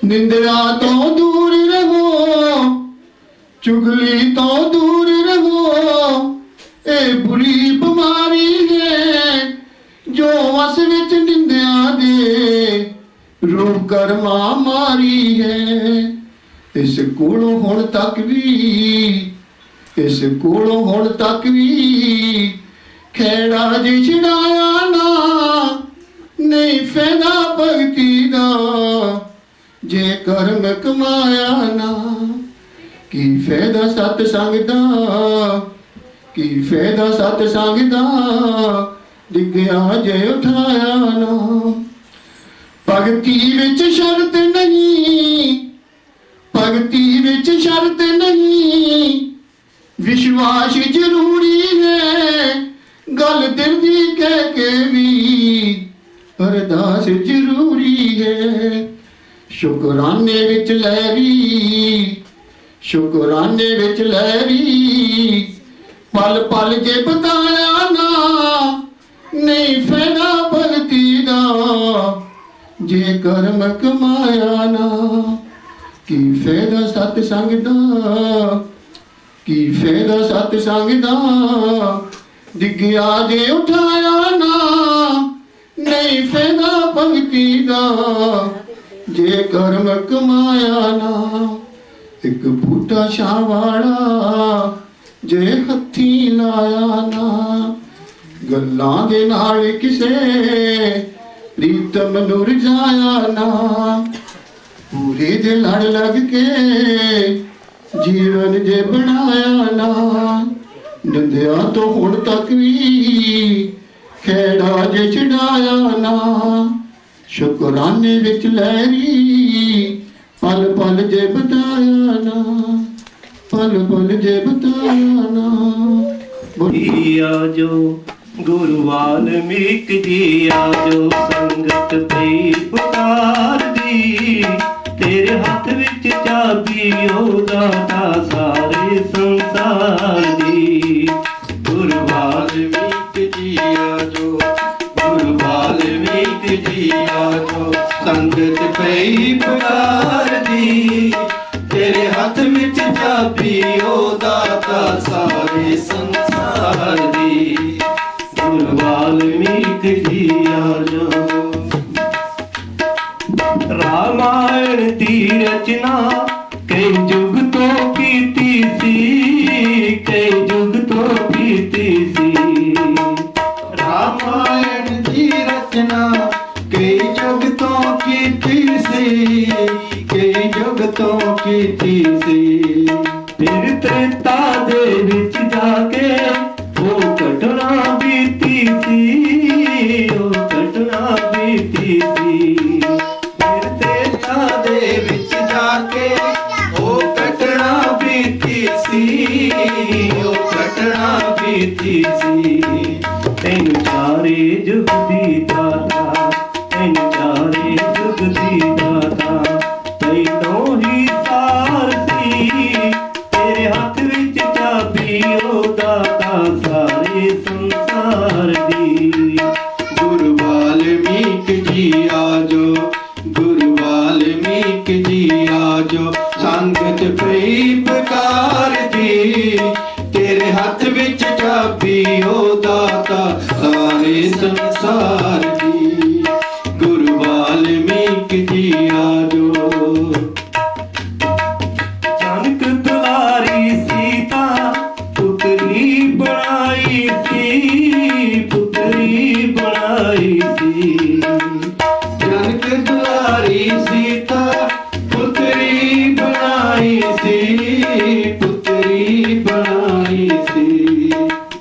ਨਿੰਦਿਆ ਤੋਂ ਦੂਰ ਰਹੋ, ਚੁਗਲੀ ਤੋਂ ਦੂਰ ਰਹੋ। ਇਹ ਬੁਰੀ ਬਿਮਾਰੀ ਹੈ, ਜੋ ਵਸ ਵਿੱਚ ਨਿੰਦਿਆ ਦੇ ਰੂਪ ਕਰਮਾ ਮਾਰੀ ਹੈ। ਇਸ ਕੋਲੋਂ ਹੁਣ ਤੱਕ ਵੀ, ਇਸ ਕੋਲੋਂ ਹੁਣ ਤੱਕ ਵੀ, ਖੇੜਾ ਜੇ ਛਡਾਇਆ ਨਾ। ਨਹੀਂ ਫਾਇਦਾ ਭਗਤੀ ਦਾ, ਜੇ ਕਰਮ ਕਮਾਇਆ ਨਾ। ਕੀ ਫਾਇਦਾ ਸਤਸੰਗ ਦਾ, ਕੀ ਫਾਇਦਾ ਸਤਸੰਗ ਦਾ, ਡਿੱਗਿਆ ਜੇ ਉਠਾਇਆ ਨਾ। ਭਗਤੀ ਵਿੱਚ ਸ਼ਰਤ ਨਹੀਂ, ਭਗਤੀ ਵਿੱਚ ਸ਼ਰਤ ਨਹੀਂ, ਵਿਸ਼ਵਾਸ ਜ਼ਰੂਰੀ ਹੈ। ਗੱਲ ਦਿਲ ਦੀ ਕਹਿ ਕੇ ਵੀ ਅਰਦਾਸ ਜ਼ਰੂਰੀ ਹੈ। ਸ਼ੁਕਰਾਨੇ ਵਿੱਚ ਲਹਿਰੀ, ਸ਼ੁਕਰਾਨੇ ਵਿੱਚ ਲਹਿਰੀ, ਪਲ ਪਲ ਜੇ ਬਤਾਇਆ ਨਾ। ਨਹੀਂ ਫਾਇਦਾ ਭਗਤੀ ਦਾ, ਜੇ ਕਰਮ ਕਮਾਇਆ ਨਾ। ਕੀ ਫਾਇਦਾ ਸਤਸੰਗ ਦਾ, ਕੀ ਫਾਇਦਾ ਸਤਸੰਗ ਦਾ, ਡਿੱਗਿਆ ਜੇ ਉਠਾਇਆ ਨਾ। ਨਹੀਂ ਫਾਇਦਾ ਭਗਤੀ ਦਾ, ਜੇ ਕਰਮ ਕਮਾਇਆ ਨਾ। ਇੱਕ ਬੂਟਾ ਛਾਂ ਵਾਲਾ, ਜੇ ਹੱਥੀ ਲਾਇਆ ਨਾ। ਗੱਲਾਂ ਦੇ ਨਾਲ ਕਿਸੇ ਪ੍ਰੀਤਮ ਨੂੰ ਰਜਾਇਆ ਨਾ। ਪੂਰੇ ਦੇ ਲੜ ਲੱਗ ਕੇ ਜੀਵਨ ਜੇ ਬਣਾਇਆ ਨਾ। ਨਿੰਦਿਆ ਤੋਂ ਹੁਣ ਤੱਕ ਵੀ ਖੇੜਾ ਜੇ ਛਡਾਇਆ ਨਾ। ਸ਼ੁਕਰਾਨੇ ਵਿੱਚ ਲਹਿਰੀ, ਪਲ ਪਲ ਜੇ ਬਤਾਇਆ ਨਾ। ਪਲ ਪਲ ਜੇ ਬਤਾਇਆ ਨਾ। ਆਜੋ ਗੁਰੂ ਵਾਲਮੀਕ ਜੀ ਆਜੋ, ਸੰਗਤ ਪਈ ਪੁਕਾਰਦੀ, ਤੇਰੇ ਹੱਥ ਵਿੱਚ ਚਾਬੀ ਉਹ ਦਾਤਾ ਸਾਰੇ ਸੰਸਾਰ ਦੀ। ਗੁਰੂ ਵਾਲਮੀਕ ਜੀ ਆਜੋ, ਗੁਰੂ ਵਾਲਮੀਕ ਜੀ ਆਜੋ, ਸੰਗਤ ਪਈ ਪੁਕਾਰ ਦੀ। ਤੇਰੇ ਹੱਥ ਵਿੱਚ ਚਾਬੀ ਉਹ ਦਾਤਾ ਸਾਰੇ ਸੰਸਾਰ ਦੀ। ਗੁਰੂ ਵਾਲਮੀਕ ਜੀ ਆਜੋ। ਰਾਮਾਇਣ ਦੀ ਰਚਨਾ ਕਈ ਯੁੱਗ ਤੋਂ ਕੀਤੀ ਸੀ, ਕਈ ਯੁੱਗ ਤੋਂ ਕੀਤੀ ਸੀ। ਰਾਮਾਇਣ ਦੀ ਰਚਨਾ ਕਈ ਯੁੱਗ ਤੋਂ ਕੀਤੀ ਸੀ, ਕਈ ਯੁੱਗ ਤੋਂ ਕੀਤੀ ਸੀ। ਫਿਰ ਤ੍ਰੇਤਾ ਦੇ ਵਿੱਚ ਜਾ ਕੇ ਉਹ ਘਟਨਾ ਬੀਤੀ ਸੀ, ਉਹ ਘਟਨਾ ਬੀਤੀ ਸੀ। ਫਿਰ ਤ੍ਰੇਤਾ ਦੇ ਵਿੱਚ ਜਾ ਕੇ ਉਹ ਘਟਨਾ ਬੀਤੀ ਸੀ, ਉਹ ਘਟਨਾ ਬੀਤੀ ਸੀ। ਤੈਨੂੰ ਚਾਰੇ ਯੁੱਗ ਦੀ ਦਾਤਾ, ਤੈਨੂੰ ਚਾਰੇ ਯੁੱਗ ਦੀ ਦਾਤਾ, ਤੈਨੂੰ ਹੀ ਸਾਰ ਸੀ। ਤੇਰੇ ਹੱਥ ਵਿੱਚ ਚਾਬੀ ਉਹ ਦਾਤਾ ਸਾਰੇ ਸੰਸਾਰ ਦੀ। ਗੁਰੂ ਵਾਲਮੀਕ ਜੀ ਆਜੋ, ਗੁਰੂ ਵਾਲਮੀਕ ਜੀ ਆਜੋ, ਸੰਗਤ ਪਈ ਪੁਕਾਰ ਦੀ। ਤੇਰੇ ਹੱਥ ਵਿੱਚ ਚਾਬੀ ਉਹ ਦਾਤਾ ਸਾਰੇ ਸੰਸਾਰ ਦੀ। ਗੁਰੂ ਵਾਲਮੀਕ ਜੀ ਆਜੋ। ਜਨਕ ਦੁਲਾਰੀ ਸੀਤਾ ਪੁੱਤਰੀ ਬਣਾਈ ਸੀ, ਪੁੱਤਰੀ ਬਣਾਈ ਸੀ। ਜਨਕ ਦੁਲਾਰੀ ਸੀਤਾ ਪੁੱਤਰੀ ਬਣਾਈ ਸੀ, ਪੁੱਤਰੀ ਬਣਾਈ ਸੀ।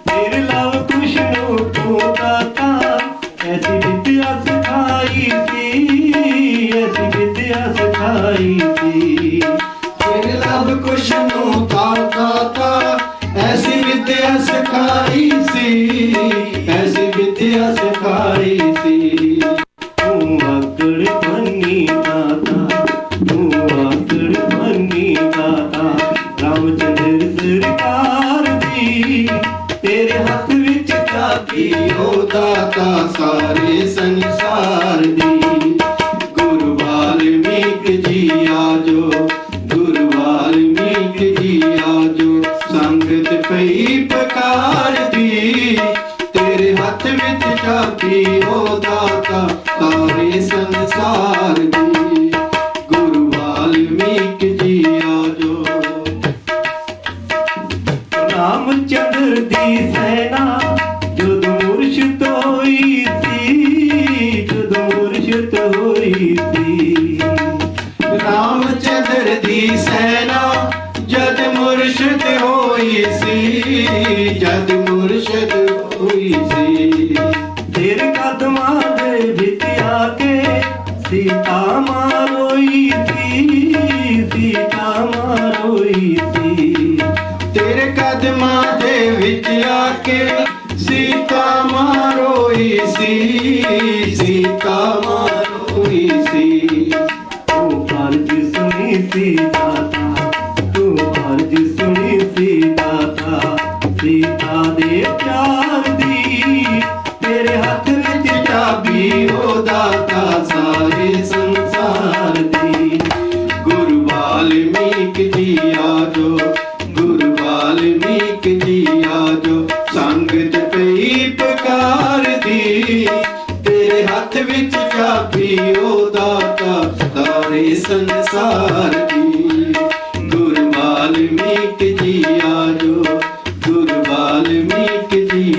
ਫਿਰ ਲਵ ਕੁਸ਼ ਨੂੰ ਤੂੰ ਦਾਤਾ ਐਸੀ ਵਿਦਿਆ ਸਿਖਾਈ ਸੀ, ਐਸੀ ਵਿਦਿਆ ਸਿਖਾਈ ਸੀ। ਫਿਰ ਲਵ ਕੁਸ਼ ਨੂੰ ਦਾਤਾ ਐਸੀ ਵਿਦਿਆ ਸਿਖਾਈ ਸੀ, ਐਸੀ ਵਿਦਿਆ ਸਿਖਾਈ ਸੀ। ਤੂੰ ਆਕੜ ਬੰਨੀ ਦਾਤਾ, ਤੂੰ ਆਕੜ ਬੰਨੀ ਦਾਤਾ, ਰਾਮਚੰਦਰ ਸਰਕਾਰ ਦੀ। ਤੇਰੇ ਹੱਥ ਵਿੱਚ ਚਾਬੀ ਉਹ ਦਾਤਾ ਸਾਰੇ ਸੰਸਾਰ ਦੀ। ਗੁਰੂ ਵਾਲਮੀਕ ਜੀ ਆਜੋ, ਗੁਰੂ ਵਾਲਮੀਕ ਜੀ ਆਜੋ, ਸੰਗਤ ਪਈ ਪੁਕਾਰ ਦੀ। ਤੇਰੇ ਹੱਥ ਵਿੱਚ ਚਾਬੀ ਉਹ ਦਾਤਾ ਸਾਰੇ ਸੰਸਾਰ ਦੀ। ਗੁਰੂ ਵਾਲਮੀਕ ਜੀ ਆਜੋ। ਰਾਮਚੰਦਰ ਦੀ ਸੈਨਾ ਜਦੋਂ ਮੁਰਸ਼ਦ ਹੋਈ ਸੀ, ਜਦੋਂ ਮੁਰਸ਼ਦ ਹੋਈ ਸੀ। ਰਾਮਚੰਦਰ ਦੀ ਸੈਨਾ ਜਦ ਮੁਰਸ਼ਦ ਹੋਈ ਸੀ, ਜਦ ਮੁਰਸ਼ਦ ਹੋਈ ਸੀ। ਤੇਰੇ ਕਦਮਾਂ ਦੇ ਵਿੱਚ ਆ ਕੇ ਸੀਤਾ ਮਾਂ ਰੋਈ ਸੀ, ਸੀਤਾ ਮਾਂ ਰੋਈ ਸੀ। ਤੇਰੇ ਕਦਮਾਂ ਦੇ ਵਿੱਚ ਆ ਕੇ ਸੀਤਾ ਮਾਂ ਰੋਈ ਸੀ, ਸੀਤਾ ਮਾਂ ਰੋਈ ਸੀ। ਤੂੰ ਅਰਜ਼ ਸੁਣੀ ਸੀ ਦਾਤਾ, ਤੂੰ ਅਰਜ਼ ਸੁਣੀ ਸੀ ਦਾਤਾ, ਸੀਤਾ ਦੇ ਪਿਆਰ ਦੀ। ਤੇਰੇ ਹੱਥ ਵਿੱਚ ਚਾਬੀ ਉਹ ਦਾਤਾ ਸਾਰੇ ਸੰਸਾਰ ਦੀ। ਗੁਰੂ ਵਾਲਮੀਕ ਜੀ ਆਜੋ, ਗੁਰੂ ਵਾਲਮੀਕ ਜੀ ਆਜੋ, ਸੰਗਤ ਪਈ ਪੁਕਾਰ ਦੀ। ਤੇਰੇ ਹੱਥ ਵਿੱਚ ਚਾਬੀ ਉਹ ਦਾਤਾ ਸਾਰੇ ਸੰਸਾਰ ਦੀ। ਗੁਰੂ ਵਾਲਮੀਕ ਜੀ ਆਜੋ, ਗੁਰੂ ਵਾਲਮੀਕ ਜੀ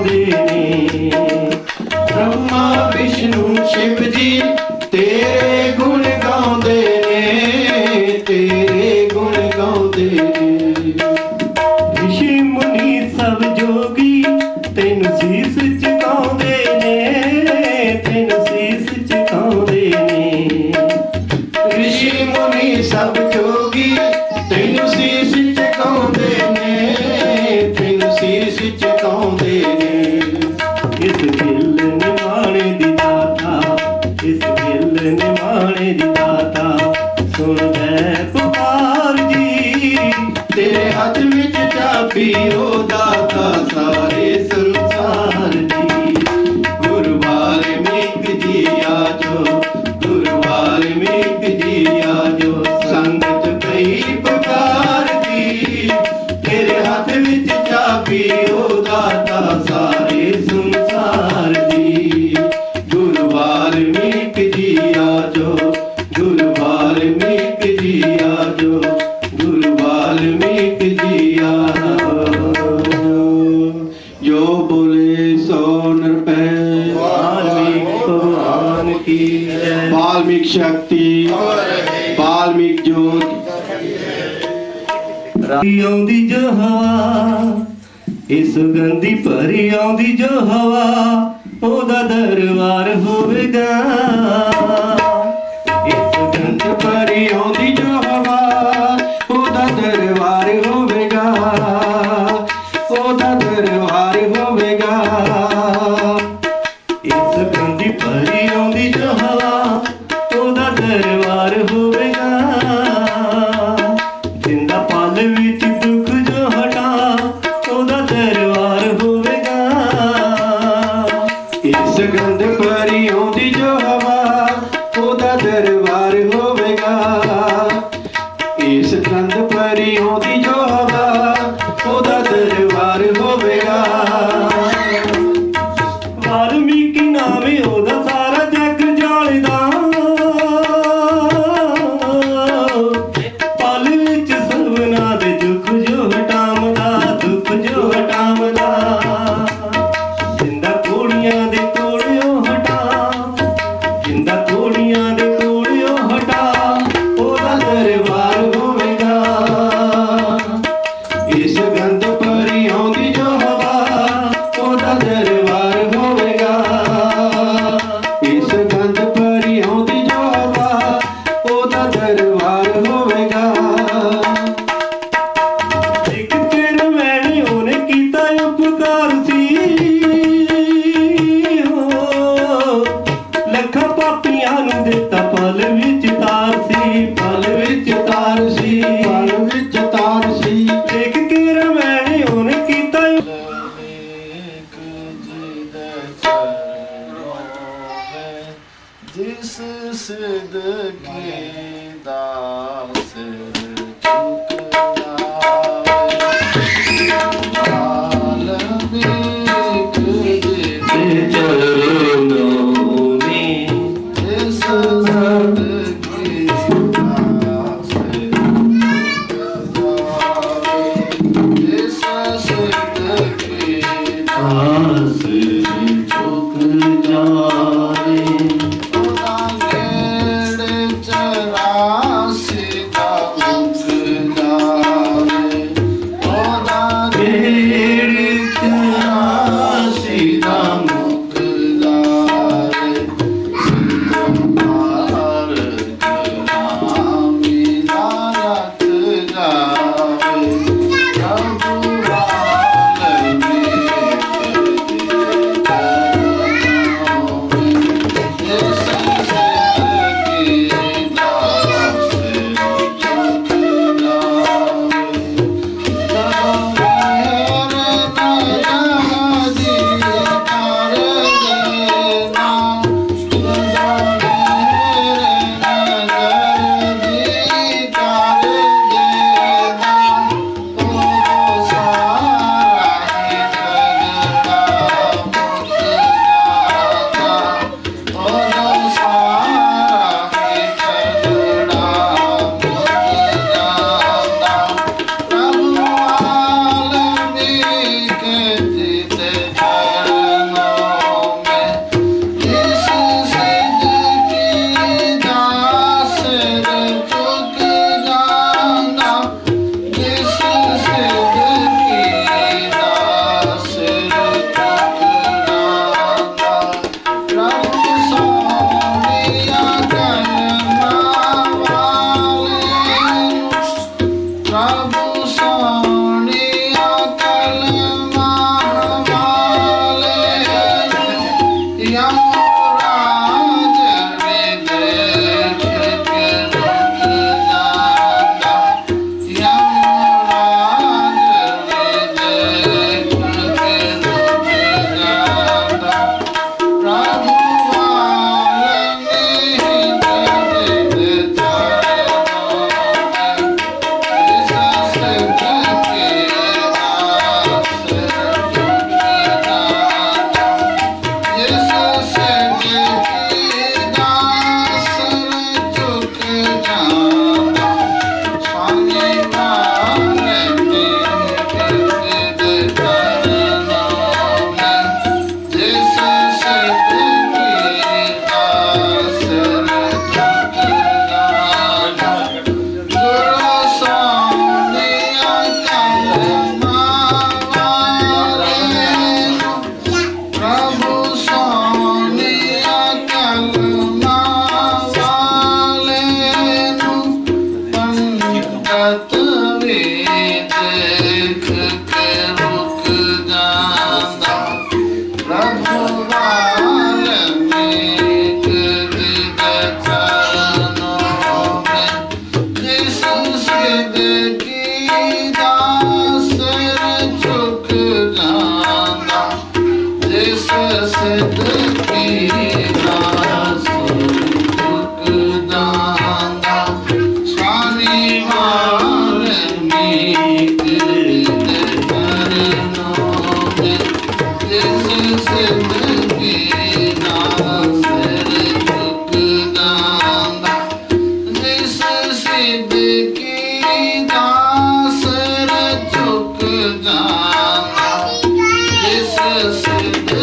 ਗਾਉਂਦੇ ਨੇ। ਬ੍ਰਹਮਾ ਵਿਸ਼ਨੂੰ ਸ਼ਿਵ ਜੀ ਤੇਰੇ ਗੁਣ ਗਾਉਂਦੇ ਨੇ, ਤੇਰੇ ਗੁਣ ਗਾਉਂਦੇ ਨੇ। ਰਿਸ਼ੀ ਮੁਨੀ ਸਭ ਜੋਗੀ ਤੈਨੂੰ ਸੀਸ ਝੁਕਾਉਂਦੇ ਨੇ, ਤੈਨੂੰ ਸੀਸ ਝੁਕਾਉਂਦੇ ਨੇ। ਰਿਸ਼ੀ ਮੁਨੀ ਸਭ ਜੋਗੀ ਤੈਨੂੰ ਸੀਸ ਝੁਕਾਉਂਦੇ ਨੇ, ਤੈਨੂੰ ਸੀਸ ਝੁਕਾਉਂਦੇ ਨੇ। ਇਸ ਗਿੱਲ ਨਿਮਾਣੇ ਦੀ ਦਾਤਾ, ਇਸ ਗਿੱਲ ਨਿਮਾਣੇ ਦੀ ਦਾਤਾ ਸੁਣਦਾ ਪੁਕਾਰ ਜੀ। ਤੇਰੇ ਹੱਥ ਵਿੱਚ ਚਾਬੀ ਉਹ ਦਾਤਾ ਸਾਰੇ ਸੰਸਾਰ ਦੀ। ਗੁਰੂ ਵਾਲਮੀਕ ਜੀ ਆਜੋ, ਗੁਰੂ ਵਾਲਮੀਕ ਜੀ ਆਜੋ, ਸੰਗਤ ਪਈ ਪੁਕਾਰ ਦੀ। ਤੇਰੇ ਹੱਥ ਵਿੱਚ ਚਾਬੀ ਉਹ ਦਾਤਾ ਸਾਰੇ ਸੰਸਾਰ ਦੀ। ਗੁਰੂ ਵਾਲਮੀਕ ਜੀ ਆਜੋ, ਗੁਰੂ ਵਾਲਮੀਕ ਜੀ ਆਜੋ, ਗੁਰੂ ਵਾਲਮੀਕ ਜੀ ਆਜੋ। ਜੋ ਬੋਲੇ ਸੋ ਨਿਰਭੈ, ਵਾਲਮੀਕ ਭਗਵਾਨ ਕੀ ਜੈ। ਵਾਲਮੀਕ ਸ਼ਕਤੀ, ਵਾਲਮੀਕ ਜੋਤ। ਆਉਂਦੀ ਜੋ ਹਵਾ, ਇਸ ਗੰਦੀ ਭਰੀ ਆਉਂਦੀ ਜੋ ਹਵਾ, ਉਹਦਾ ਦਰਬਾਰ ਹੋਵੇਗਾ। ਇਸ ਗੰਦ ਭਰੀ ਆਉਂਦੀ ਜੋ ਹਵਾ, ਉਹਦਾ ਦਰਬਾਰ ਹੋਵੇਗਾ, ਉਹਦਾ ਦਰਬਾਰ ਹੋਵੇਗਾ। ਇਸ ਗੰਦੀ ਭਰੀ ਆਉਂਦੀ ਜੋ ਹਵਾ, ਉਹਦਾ ਦਰਬਾਰ ਹੋਵੇਗਾ। ਜਿੰਦਾ ਪਲ ਵਿੱਚ ਦੁੱਖ ਜੋ ਹਟਾ, ਉਹਦਾ ਦਰਬਾਰ ਹੋਵੇਗਾ। ਇਸ ਗੰਧ ਭਰੀ ਆਉਂਦੀ ਜੋ ਹਵਾ, ਉਹਦਾ ਦਰਬਾਰ ਹੋਵੇਗਾ। ਇਸ ਗੰਧ ਭਰੀ ਆਉਂਦੀ ਜੋ ਹਵਾ, ਉਹਦਾ ਦਰਬਾਰ ਹੋਵੇਗਾ। ਵਾਲਮੀਕੀ ਨਾਮੇ ਉਹਦਾ ਸਾਰਾ ਜੱਗ ਜਾਣਦਾ। ਪਲ ਵਿੱਚ ਸਭਨਾਂ ਦੇ ਦੁੱਖ ਜੋ ਹਟਾਉਂਦਾ, ਦੁੱਖ ਜੋ ਹਟਾਉਂਦਾ। ਜਿੰਦਾ ਕੋੜੀਆਂ ਦੇ ਕੋੜਿਓ ਹਟਾ, ਜਿੰਦਾ ਕੋੜੀਆਂ ਦੇ ਕੋੜਿਓ ਹਟਾ, ਉਹਦਾ ਦਰਬਾਰ ਹੋਵੇਗਾ। ਇਸ ਗੰਧ ਭਰੀ ਆਉਂਦੀ ਜੋ ਹਵਾ, ਉਹਦਾ ਦਰਬਾਰ ਹੋਵੇਗਾ। ਇਸ ਗੰਧ ਭਰੀ ਆਉਂਦੀ ਜੋ ਹਵਾ, ਉਹਦਾ ਦਰਬਾਰ ਹੋਵੇਗਾ। ਇੱਕ ਤੇਰੇ ਮੈਨੇ ਉਹਨੇ ਕੀਤਾ ਉਪਕਾਰ ਸੀ, ਲੱਖਾਂ ਪਾਪੀਆਂ ਨੂੰ ਦਿੱਤਾ ਪਲ ਵਿੱਚ ਤਾਰ ਸੀ, ਪਲ ਵਿੱਚ ਤਾਰ ਸੀ, ਪਲ ਵਿੱਚ ਤਾਰ ਸੀ। ਇੱਕ ਤੇਰੇ ਮੈਨੇ ਉਹਨੇ ਕੀਤਾ ਜਿਸ ਸਿਧ ਕੀ ਦਾਸ ਝੁਕ ਵਾਲਮੀਕ ਜੀ ਤੇ ਚਰਨੋਂ ਮੇ ਜਿਸ ਸਿਧ ਕੀ ਦਾਸ ਜਿਸ ਸਿਧ ਕੀ ਆਸ ਝੁਕ ਜਾਏ। ਜਿਸ ਸਿਦਕੀ ਦਾਸ ਤੁਕ ਦਾਂਗਾ ਸਾਰੀ ਵਾਰਨੀ ਕਿਰਤ ਕਰਨੋ ਜਿਸ ਸਿਦਕੀ ਦਾਸ ਤੁਕ ਦਾਂਗਾ ਜਿਸ ਸਿਦਕੀ ਦਾਸ ਤੁਕ ਦਾਂਗਾ ਜਿਸ ਸਿਦਕੀ